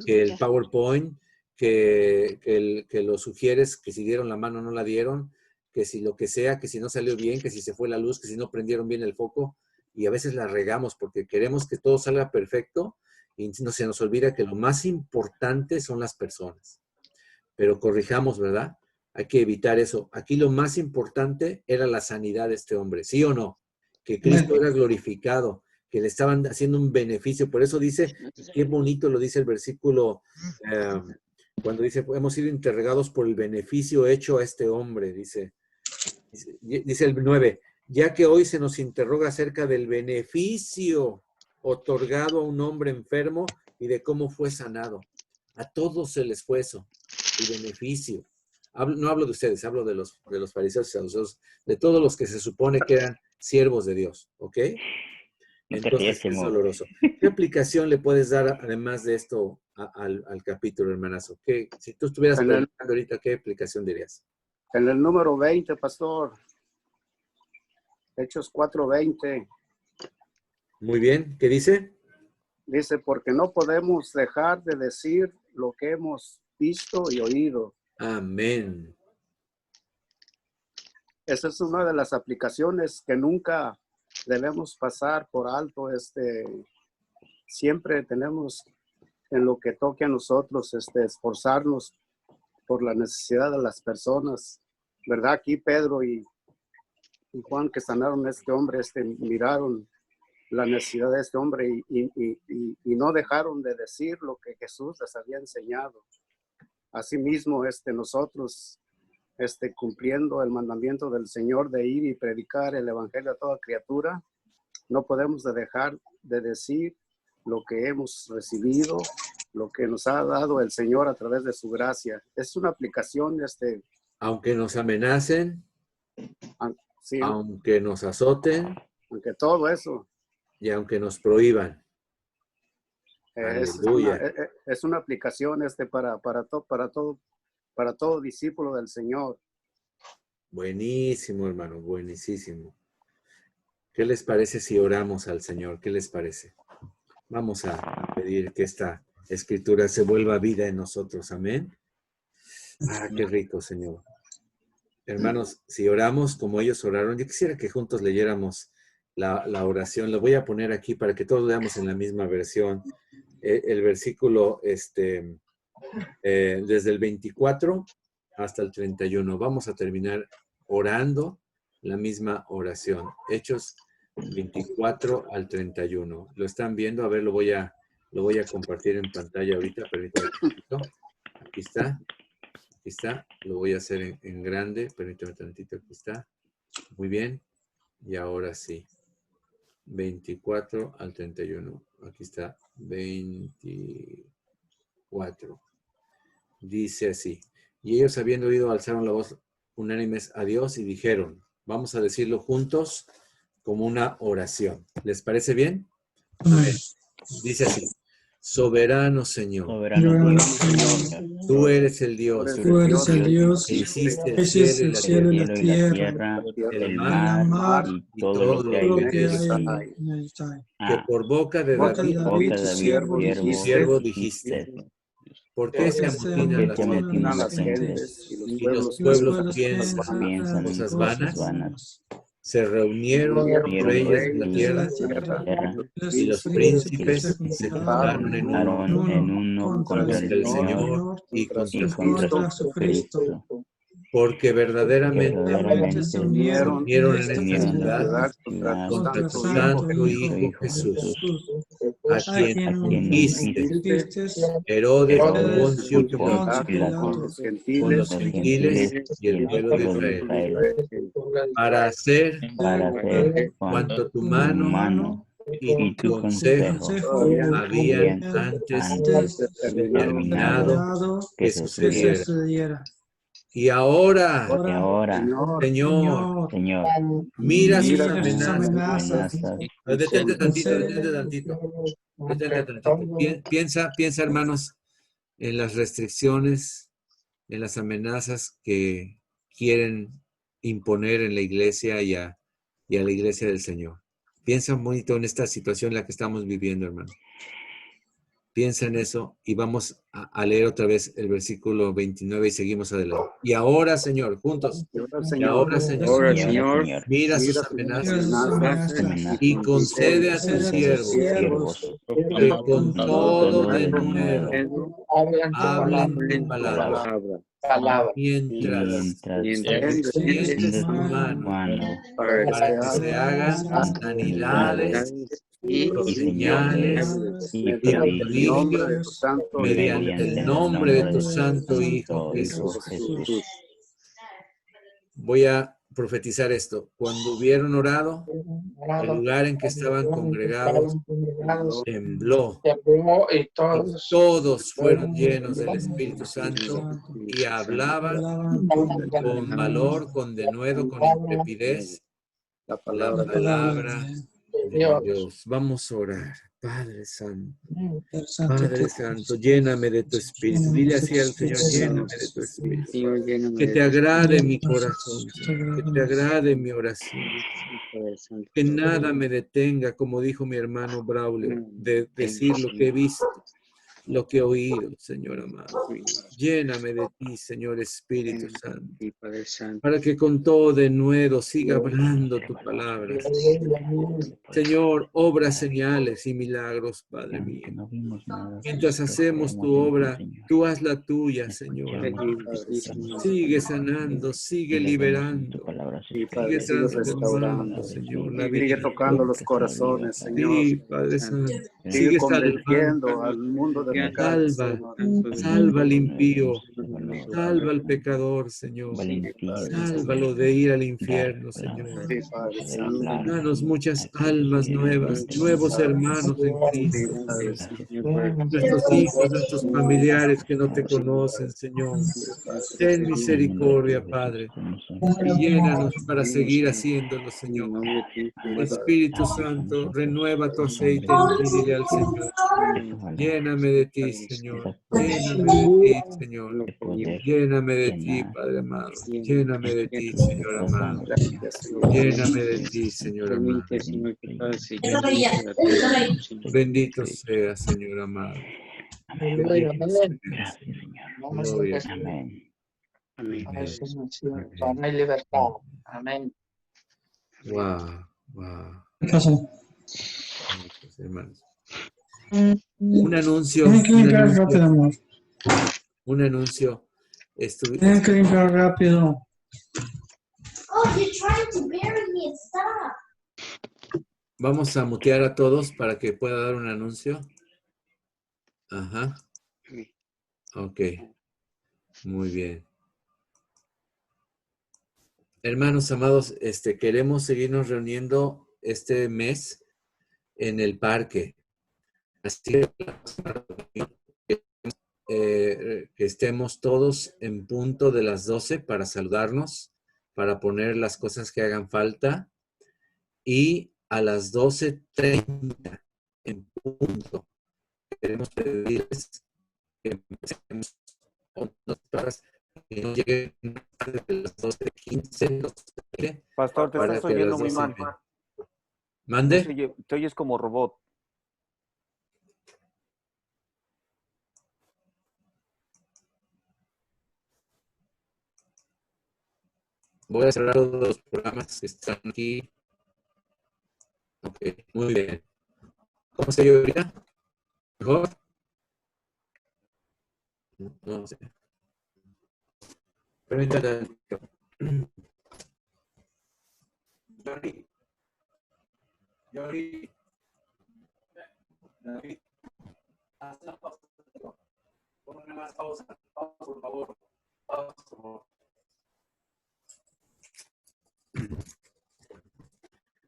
que el PowerPoint, que lo sugieres, que si dieron la mano no la dieron, que si lo que sea, que si no salió bien, que si se fue la luz, que si no prendieron bien el foco. Y a veces la regamos porque queremos que todo salga perfecto y no se nos olvida que lo más importante son las personas. Pero corrijamos, ¿verdad? Hay que evitar eso. Aquí lo más importante era la sanidad de este hombre, ¿sí o no? Que Cristo era glorificado, que le estaban haciendo un beneficio. Por eso dice, qué bonito lo dice el versículo, cuando dice, hemos sido interrogados por el beneficio hecho a este hombre, dice el 9. Ya que hoy se nos interroga acerca del beneficio otorgado a un hombre enfermo y de cómo fue sanado. A todos se les fue eso, el beneficio. No hablo de ustedes, hablo de los fariseos y saduceos, de todos los que se supone que eran siervos de Dios, ¿ok? Entonces es doloroso. ¿Qué aplicación le puedes dar, además de esto, al capítulo, hermanazo? Si tú estuvieras preguntando ahorita, ¿qué aplicación dirías? En el número 20, pastor. Hechos 4:20. Muy bien. ¿Qué dice? Dice, porque no podemos dejar de decir lo que hemos visto y oído. Amén. Esa es una de las aplicaciones que nunca debemos pasar por alto. Siempre tenemos en lo que toque a nosotros esforzarnos por la necesidad de las personas. ¿Verdad? Aquí Pedro y Juan, que sanaron a este hombre, miraron la necesidad de este hombre y no dejaron de decir lo que Jesús les había enseñado. Asimismo, nosotros, cumpliendo el mandamiento del Señor de ir y predicar el evangelio a toda criatura, no podemos dejar de decir lo que hemos recibido, lo que nos ha dado el Señor a través de su gracia. Es una aplicación, aunque nos amenacen, sí, aunque nos azoten, aunque todo eso, y aunque nos prohíban. Es una aplicación para todo discípulo del Señor. Buenísimo, hermano, buenísimo. ¿Qué les parece si oramos al Señor? ¿Qué les parece? Vamos a pedir que esta escritura se vuelva vida en nosotros. Amén. Qué rico, Señor. Hermanos, si oramos como ellos oraron, yo quisiera que juntos leyéramos la oración. Lo voy a poner aquí para que todos leamos en la misma versión. El versículo, desde el 24 hasta el 31. Vamos a terminar orando la misma oración. Hechos 24 al 31. ¿Lo están viendo? A ver, lo voy a compartir en pantalla ahorita. Permítanme un poquito. Aquí está. Aquí está. Lo voy a hacer en grande. Permítame tantito. Aquí está. Muy bien. Y ahora sí. 24 al 31. Aquí está. 24. Dice así. Y ellos, habiendo oído, alzaron la voz unánimes a Dios y dijeron, vamos a decirlo juntos como una oración. ¿Les parece bien? Dice así. Soberano Señor, tú eres el Dios, que hiciste el cielo y la tierra, el mar y todo lo que hay en él. Que por boca de David, tu siervo, dijiste, ¿por qué se amotinan las gentes y los pueblos piensan cosas vanas? Se reunieron los reyes de la tierra y los príncipes y se juntaron en uno contra el Señor y contra Jesucristo. Porque verdaderamente se unieron en esta ciudad contra tu santo Hijo Jesús, a quien ungiste, Herodes con Poncio Pilato, con los gentiles y el pueblo de Israel, para hacer cuanto tu mano y tu consejo habían antes determinado que sucediera. Y ahora, Señor, mira sus amenazas. Detente tantito. Piensa, hermanos, en las restricciones, en las amenazas que quieren imponer en la iglesia y a la iglesia del Señor. Piensa un poquito en esta situación en la que estamos viviendo, hermano. Piensa en eso y vamos a leer otra vez el versículo 29 y seguimos adelante. Y ahora, Señor, juntos. Y ahora, Señor, mira sus amenazas y concede a tus siervos que con todo de nuevo hablen tu palabra. Mientras extiendes tu mano para que se hagan sanidades y señales y prodigios mediante el nombre de tu santo Hijo Jesús. Voy a profetizar esto. Cuando hubieron orado, el lugar en que estaban congregados tembló y todos fueron llenos del Espíritu Santo y hablaban con valor, con denuedo, con intrepidez la palabra de Dios. Vamos a orar. Padre Santo, lléname de tu Espíritu. Dile así al Señor, lléname de tu Espíritu. Que te agrade mi corazón, que te agrade mi oración. Que nada me detenga, como dijo mi hermano Braulio, de decir lo que he visto, lo que he oído, Señor amado. Lléname de ti, Señor Espíritu Santo, para que con todo denuedo siga hablando tu palabra. Señor, obra señales y milagros, Padre mío. Mientras hacemos tu obra, tú haz la tuya, Señor. Sigue sanando, sigue liberando, sigue transformando, Señor. Sigue tocando los corazones, Señor. Sí, Padre Santo. Sigue salvando convirtiendo al mundo de pecado, Salva al impío, salva al pecador, Señor. Sálvalo de ir al infierno, Señor. Danos muchas almas nuevas, nuevos hermanos en Cristo. Nuestros hijos, nuestros familiares que no te conocen, Señor. Ten misericordia, Padre, y llénanos para seguir haciéndolo, Señor. Espíritu Santo, renueva tu aceite y dile al Señor. Lléname de ti, Señor. Lléname de ti, Señor. Lléname de ti, Padre amado. Lléname de ti, Señor amado. Lléname de ti, Señor amado. Bendito sea, Señor amado. Bendito sea. Gloria. Amén. Hay libertad. Amén. Wow. ¿Qué pasó? Hermanos. Un anuncio. Rápido, amor. Un anuncio. Tienen que limpiar rápido. Oh, you're trying to bury me. Stop. Vamos a mutear a todos para que pueda dar un anuncio. Ajá. Ok. Muy bien. Hermanos amados, queremos seguirnos reuniendo este mes en el parque. Así que estemos todos en punto de las 12 para saludarnos, para poner las cosas que hagan falta. Y a las 12:30 en punto queremos pedirles que empecemos con nosotras y no lleguen antes de las 12:15. Pastor, te estás oyendo muy mal. ¿Mande? Te oyes como robot. Voy a cerrar todos los programas que están aquí. Ok, muy bien. ¿Cómo se oye ahorita? ¿Mejor? No sé. Permítame. Johnny. Johnny. David. Haz una pausa. Ponme más pausa. Pausa, por favor. Pausa, por favor.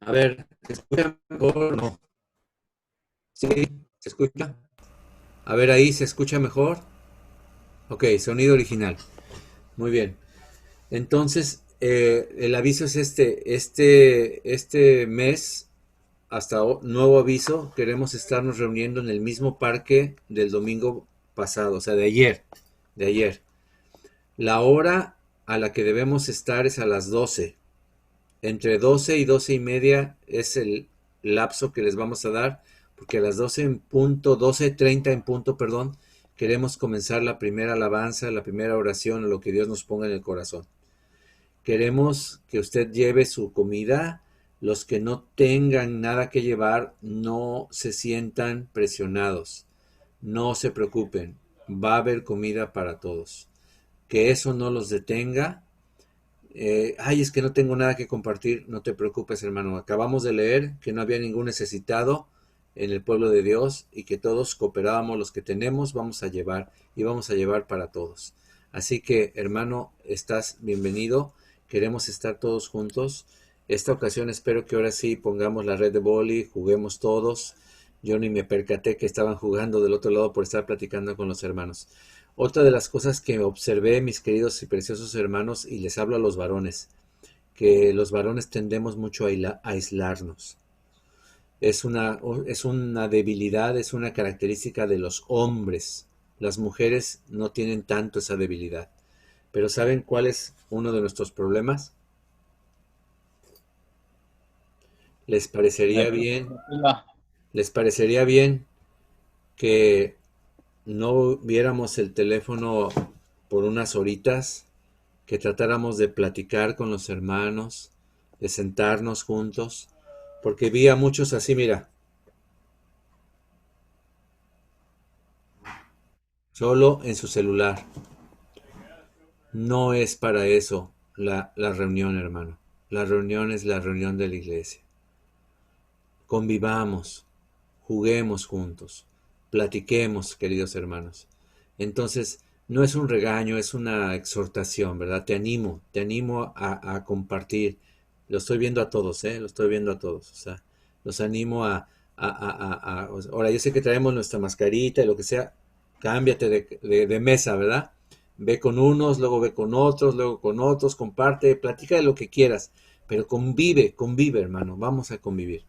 A ver, ¿se escucha mejor o no? ¿Sí? ¿Se escucha? A ver, ahí, ¿se escucha mejor? Ok, sonido original. Muy bien. Entonces, el aviso es este mes, hasta nuevo aviso, queremos estarnos reuniendo en el mismo parque del domingo pasado, o sea, de ayer. La hora a la que debemos estar es a las 12. Entre 12 y 12 y media es el lapso que les vamos a dar, porque a las 12 en punto, 12:30 en punto, perdón, queremos comenzar la primera alabanza, la primera oración, lo que Dios nos ponga en el corazón. Queremos que usted lleve su comida. Los que no tengan nada que llevar, no se sientan presionados. No se preocupen. Va a haber comida para todos. Que eso no los detenga. Ay, es que no tengo nada que compartir. No te preocupes, hermano. Acabamos de leer que no había ningún necesitado en el pueblo de Dios y que todos cooperábamos. Los que tenemos vamos a llevar y vamos a llevar para todos. Así que, hermano, estás bienvenido. Queremos estar todos juntos. Esta ocasión espero que ahora sí pongamos la red de boli, juguemos todos. Yo ni me percaté que estaban jugando del otro lado por estar platicando con los hermanos. Otra de las cosas que observé, mis queridos y preciosos hermanos, y les hablo a los varones, que los varones tendemos mucho a aislarnos. Es una debilidad, es una característica de los hombres. Las mujeres no tienen tanto esa debilidad. Pero ¿saben cuál es uno de nuestros problemas? ¿Les parecería bien que no viéramos el teléfono por unas horitas, que tratáramos de platicar con los hermanos, de sentarnos juntos? Porque vi a muchos así, mira, solo en su celular. No es para eso la reunión, hermano. La reunión es la reunión de la iglesia. Convivamos, juguemos juntos, platiquemos, queridos hermanos. Entonces, no es un regaño, es una exhortación, ¿verdad? Te animo a compartir. Lo estoy viendo a todos, lo estoy viendo a todos. O sea, los animo ahora, yo sé que traemos nuestra mascarita y lo que sea, cámbiate de mesa, ¿verdad? Ve con unos, luego ve con otros, comparte, platica de lo que quieras, pero convive, hermano, vamos a convivir.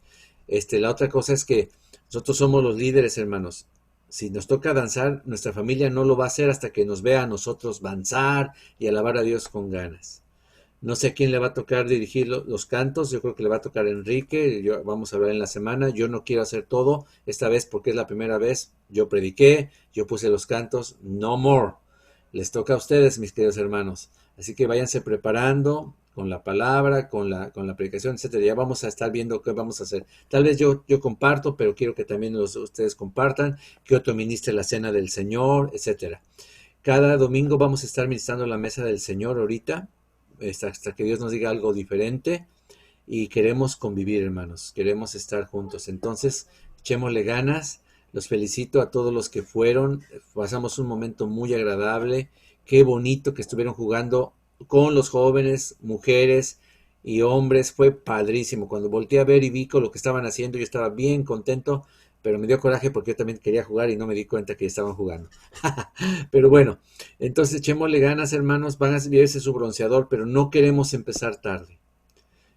La otra cosa es que nosotros somos los líderes, hermanos. Si nos toca danzar, nuestra familia no lo va a hacer hasta que nos vea a nosotros danzar y alabar a Dios con ganas. No sé a quién le va a tocar dirigir los cantos, yo creo que le va a tocar a Enrique, vamos a hablar en la semana. Yo no quiero hacer todo esta vez porque es la primera vez. Yo prediqué, yo puse los cantos, no more. Les toca a ustedes, mis queridos hermanos. Así que váyanse preparando con la palabra, con la predicación, etcétera. Ya vamos a estar viendo qué vamos a hacer. Tal vez yo comparto, pero quiero que también ustedes compartan, que otro ministre la cena del Señor, etcétera. Cada domingo vamos a estar ministrando la mesa del Señor ahorita, hasta que Dios nos diga algo diferente, y queremos convivir, hermanos, queremos estar juntos. Entonces, echémosle ganas. Los felicito a todos los que fueron. Pasamos un momento muy agradable. Qué bonito que estuvieron jugando con los jóvenes, mujeres y hombres. Fue padrísimo. Cuando volteé a ver y vi con lo que estaban haciendo, yo estaba bien contento, pero me dio coraje porque yo también quería jugar y no me di cuenta que estaban jugando. Pero bueno, entonces echémosle ganas, hermanos. Van a verse su bronceador, pero no queremos empezar tarde.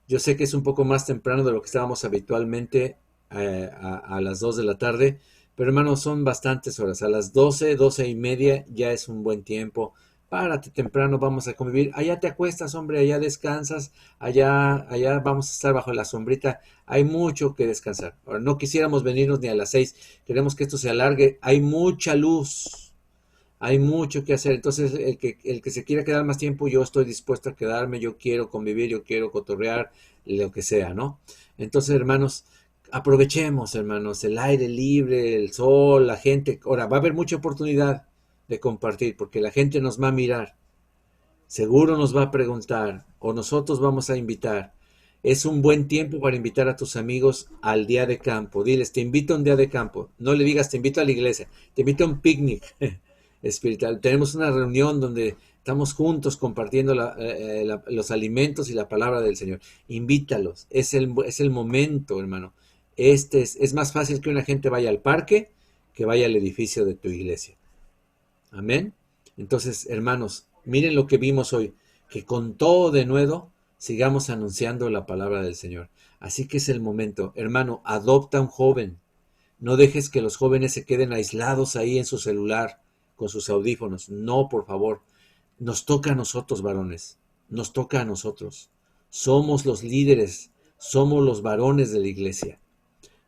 Yo sé que es un poco más temprano de lo que estábamos habitualmente a las 2 de la tarde, pero hermanos, son bastantes horas. A las 12, 12 y media ya es un buen tiempo. Párate temprano, vamos a convivir. Allá te acuestas, hombre, allá descansas, allá vamos a estar bajo la sombrita. Hay mucho que descansar. Ahora, no quisiéramos venirnos ni a las 6, queremos que esto se alargue. Hay mucha luz, Hay mucho que hacer. Entonces, el que se quiera quedar más tiempo, yo estoy dispuesto a quedarme, yo quiero convivir, yo quiero cotorrear, lo que sea, ¿no? Entonces, hermanos, aprovechemos, hermanos, el aire libre, el sol, la gente. Ahora, va a haber mucha oportunidad de compartir, porque la gente nos va a mirar, seguro nos va a preguntar, o nosotros vamos a invitar. Es un buen tiempo para invitar a tus amigos al día de campo. Diles, te invito a un día de campo. No le digas, te invito a la iglesia, te invito a un picnic espiritual. Tenemos una reunión donde estamos juntos compartiendo los alimentos y la palabra del Señor. Invítalos. Es el momento, hermano. Es más fácil que una gente vaya al parque que vaya al edificio de tu iglesia. Amén. Entonces, hermanos, miren lo que vimos hoy, que con todo denuedo sigamos anunciando la palabra del Señor. Así que es el momento. Hermano, adopta un joven. No dejes que los jóvenes se queden aislados ahí en su celular con sus audífonos. No, por favor. Nos toca a nosotros, varones. Nos toca a nosotros. Somos los líderes. Somos los varones de la iglesia.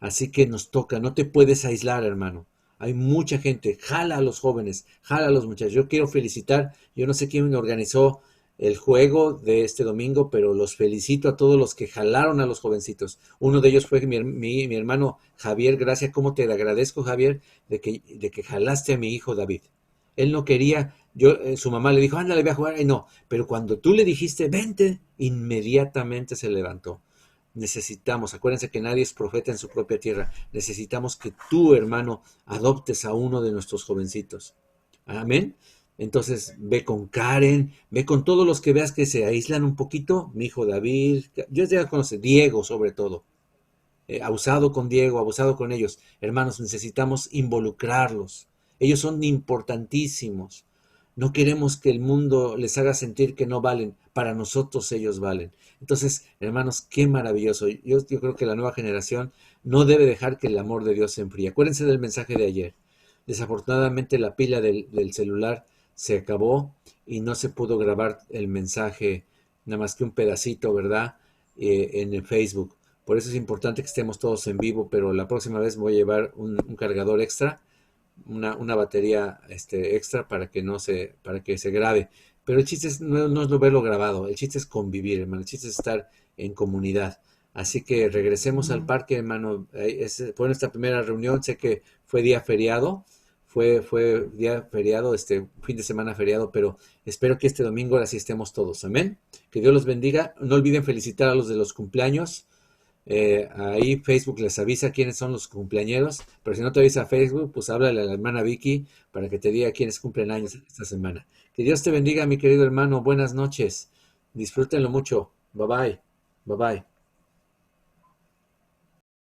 Así que nos toca. No te puedes aislar, hermano. Hay mucha gente. Jala a los jóvenes. Jala a los muchachos. Yo quiero felicitar. Yo no sé quién organizó el juego de este domingo, pero los felicito a todos los que jalaron a los jovencitos. Uno de ellos fue mi hermano Javier. Gracias, cómo te agradezco, Javier, de que jalaste a mi hijo David. Él no quería, su mamá le dijo, ándale, ve a jugar. Y no, pero cuando tú le dijiste, vente, inmediatamente se levantó. Necesitamos, acuérdense que nadie es profeta en su propia tierra. Necesitamos que tú, hermano, adoptes a uno de nuestros jovencitos. Amén. Entonces, ve con Karen, ve con todos los que veas que se aíslan un poquito. Mi hijo David, yo ya conocí, Diego sobre todo. Abusado con Diego, abusado con ellos. Hermanos, necesitamos involucrarlos. Ellos son importantísimos. No queremos que el mundo les haga sentir que no valen. Para nosotros ellos valen. Entonces, hermanos, qué maravilloso. Yo creo que la nueva generación no debe dejar que el amor de Dios se enfríe. Acuérdense del mensaje de ayer. Desafortunadamente la pila del celular se acabó y no se pudo grabar el mensaje, nada más que un pedacito, ¿verdad? En el Facebook. Por eso es importante que estemos todos en vivo, pero la próxima vez voy a llevar un cargador extra, una batería extra para que se grabe. Pero el chiste no es verlo grabado, el chiste es convivir, hermano, el chiste es estar en comunidad. Así que regresemos al parque, hermano. Fue nuestra primera reunión, sé que fue día feriado, fue día feriado, fin de semana feriado, pero espero que este domingo ahora sí estemos todos. Amén. Que Dios los bendiga. No olviden felicitar a los de los cumpleaños. Ahí Facebook les avisa quiénes son los cumpleañeros, pero si no te avisa Facebook, pues háblale a la hermana Vicky para que te diga quiénes cumplen años esta semana. Que Dios te bendiga, mi querido hermano. Buenas noches. Disfrútenlo mucho. Bye bye. Bye bye.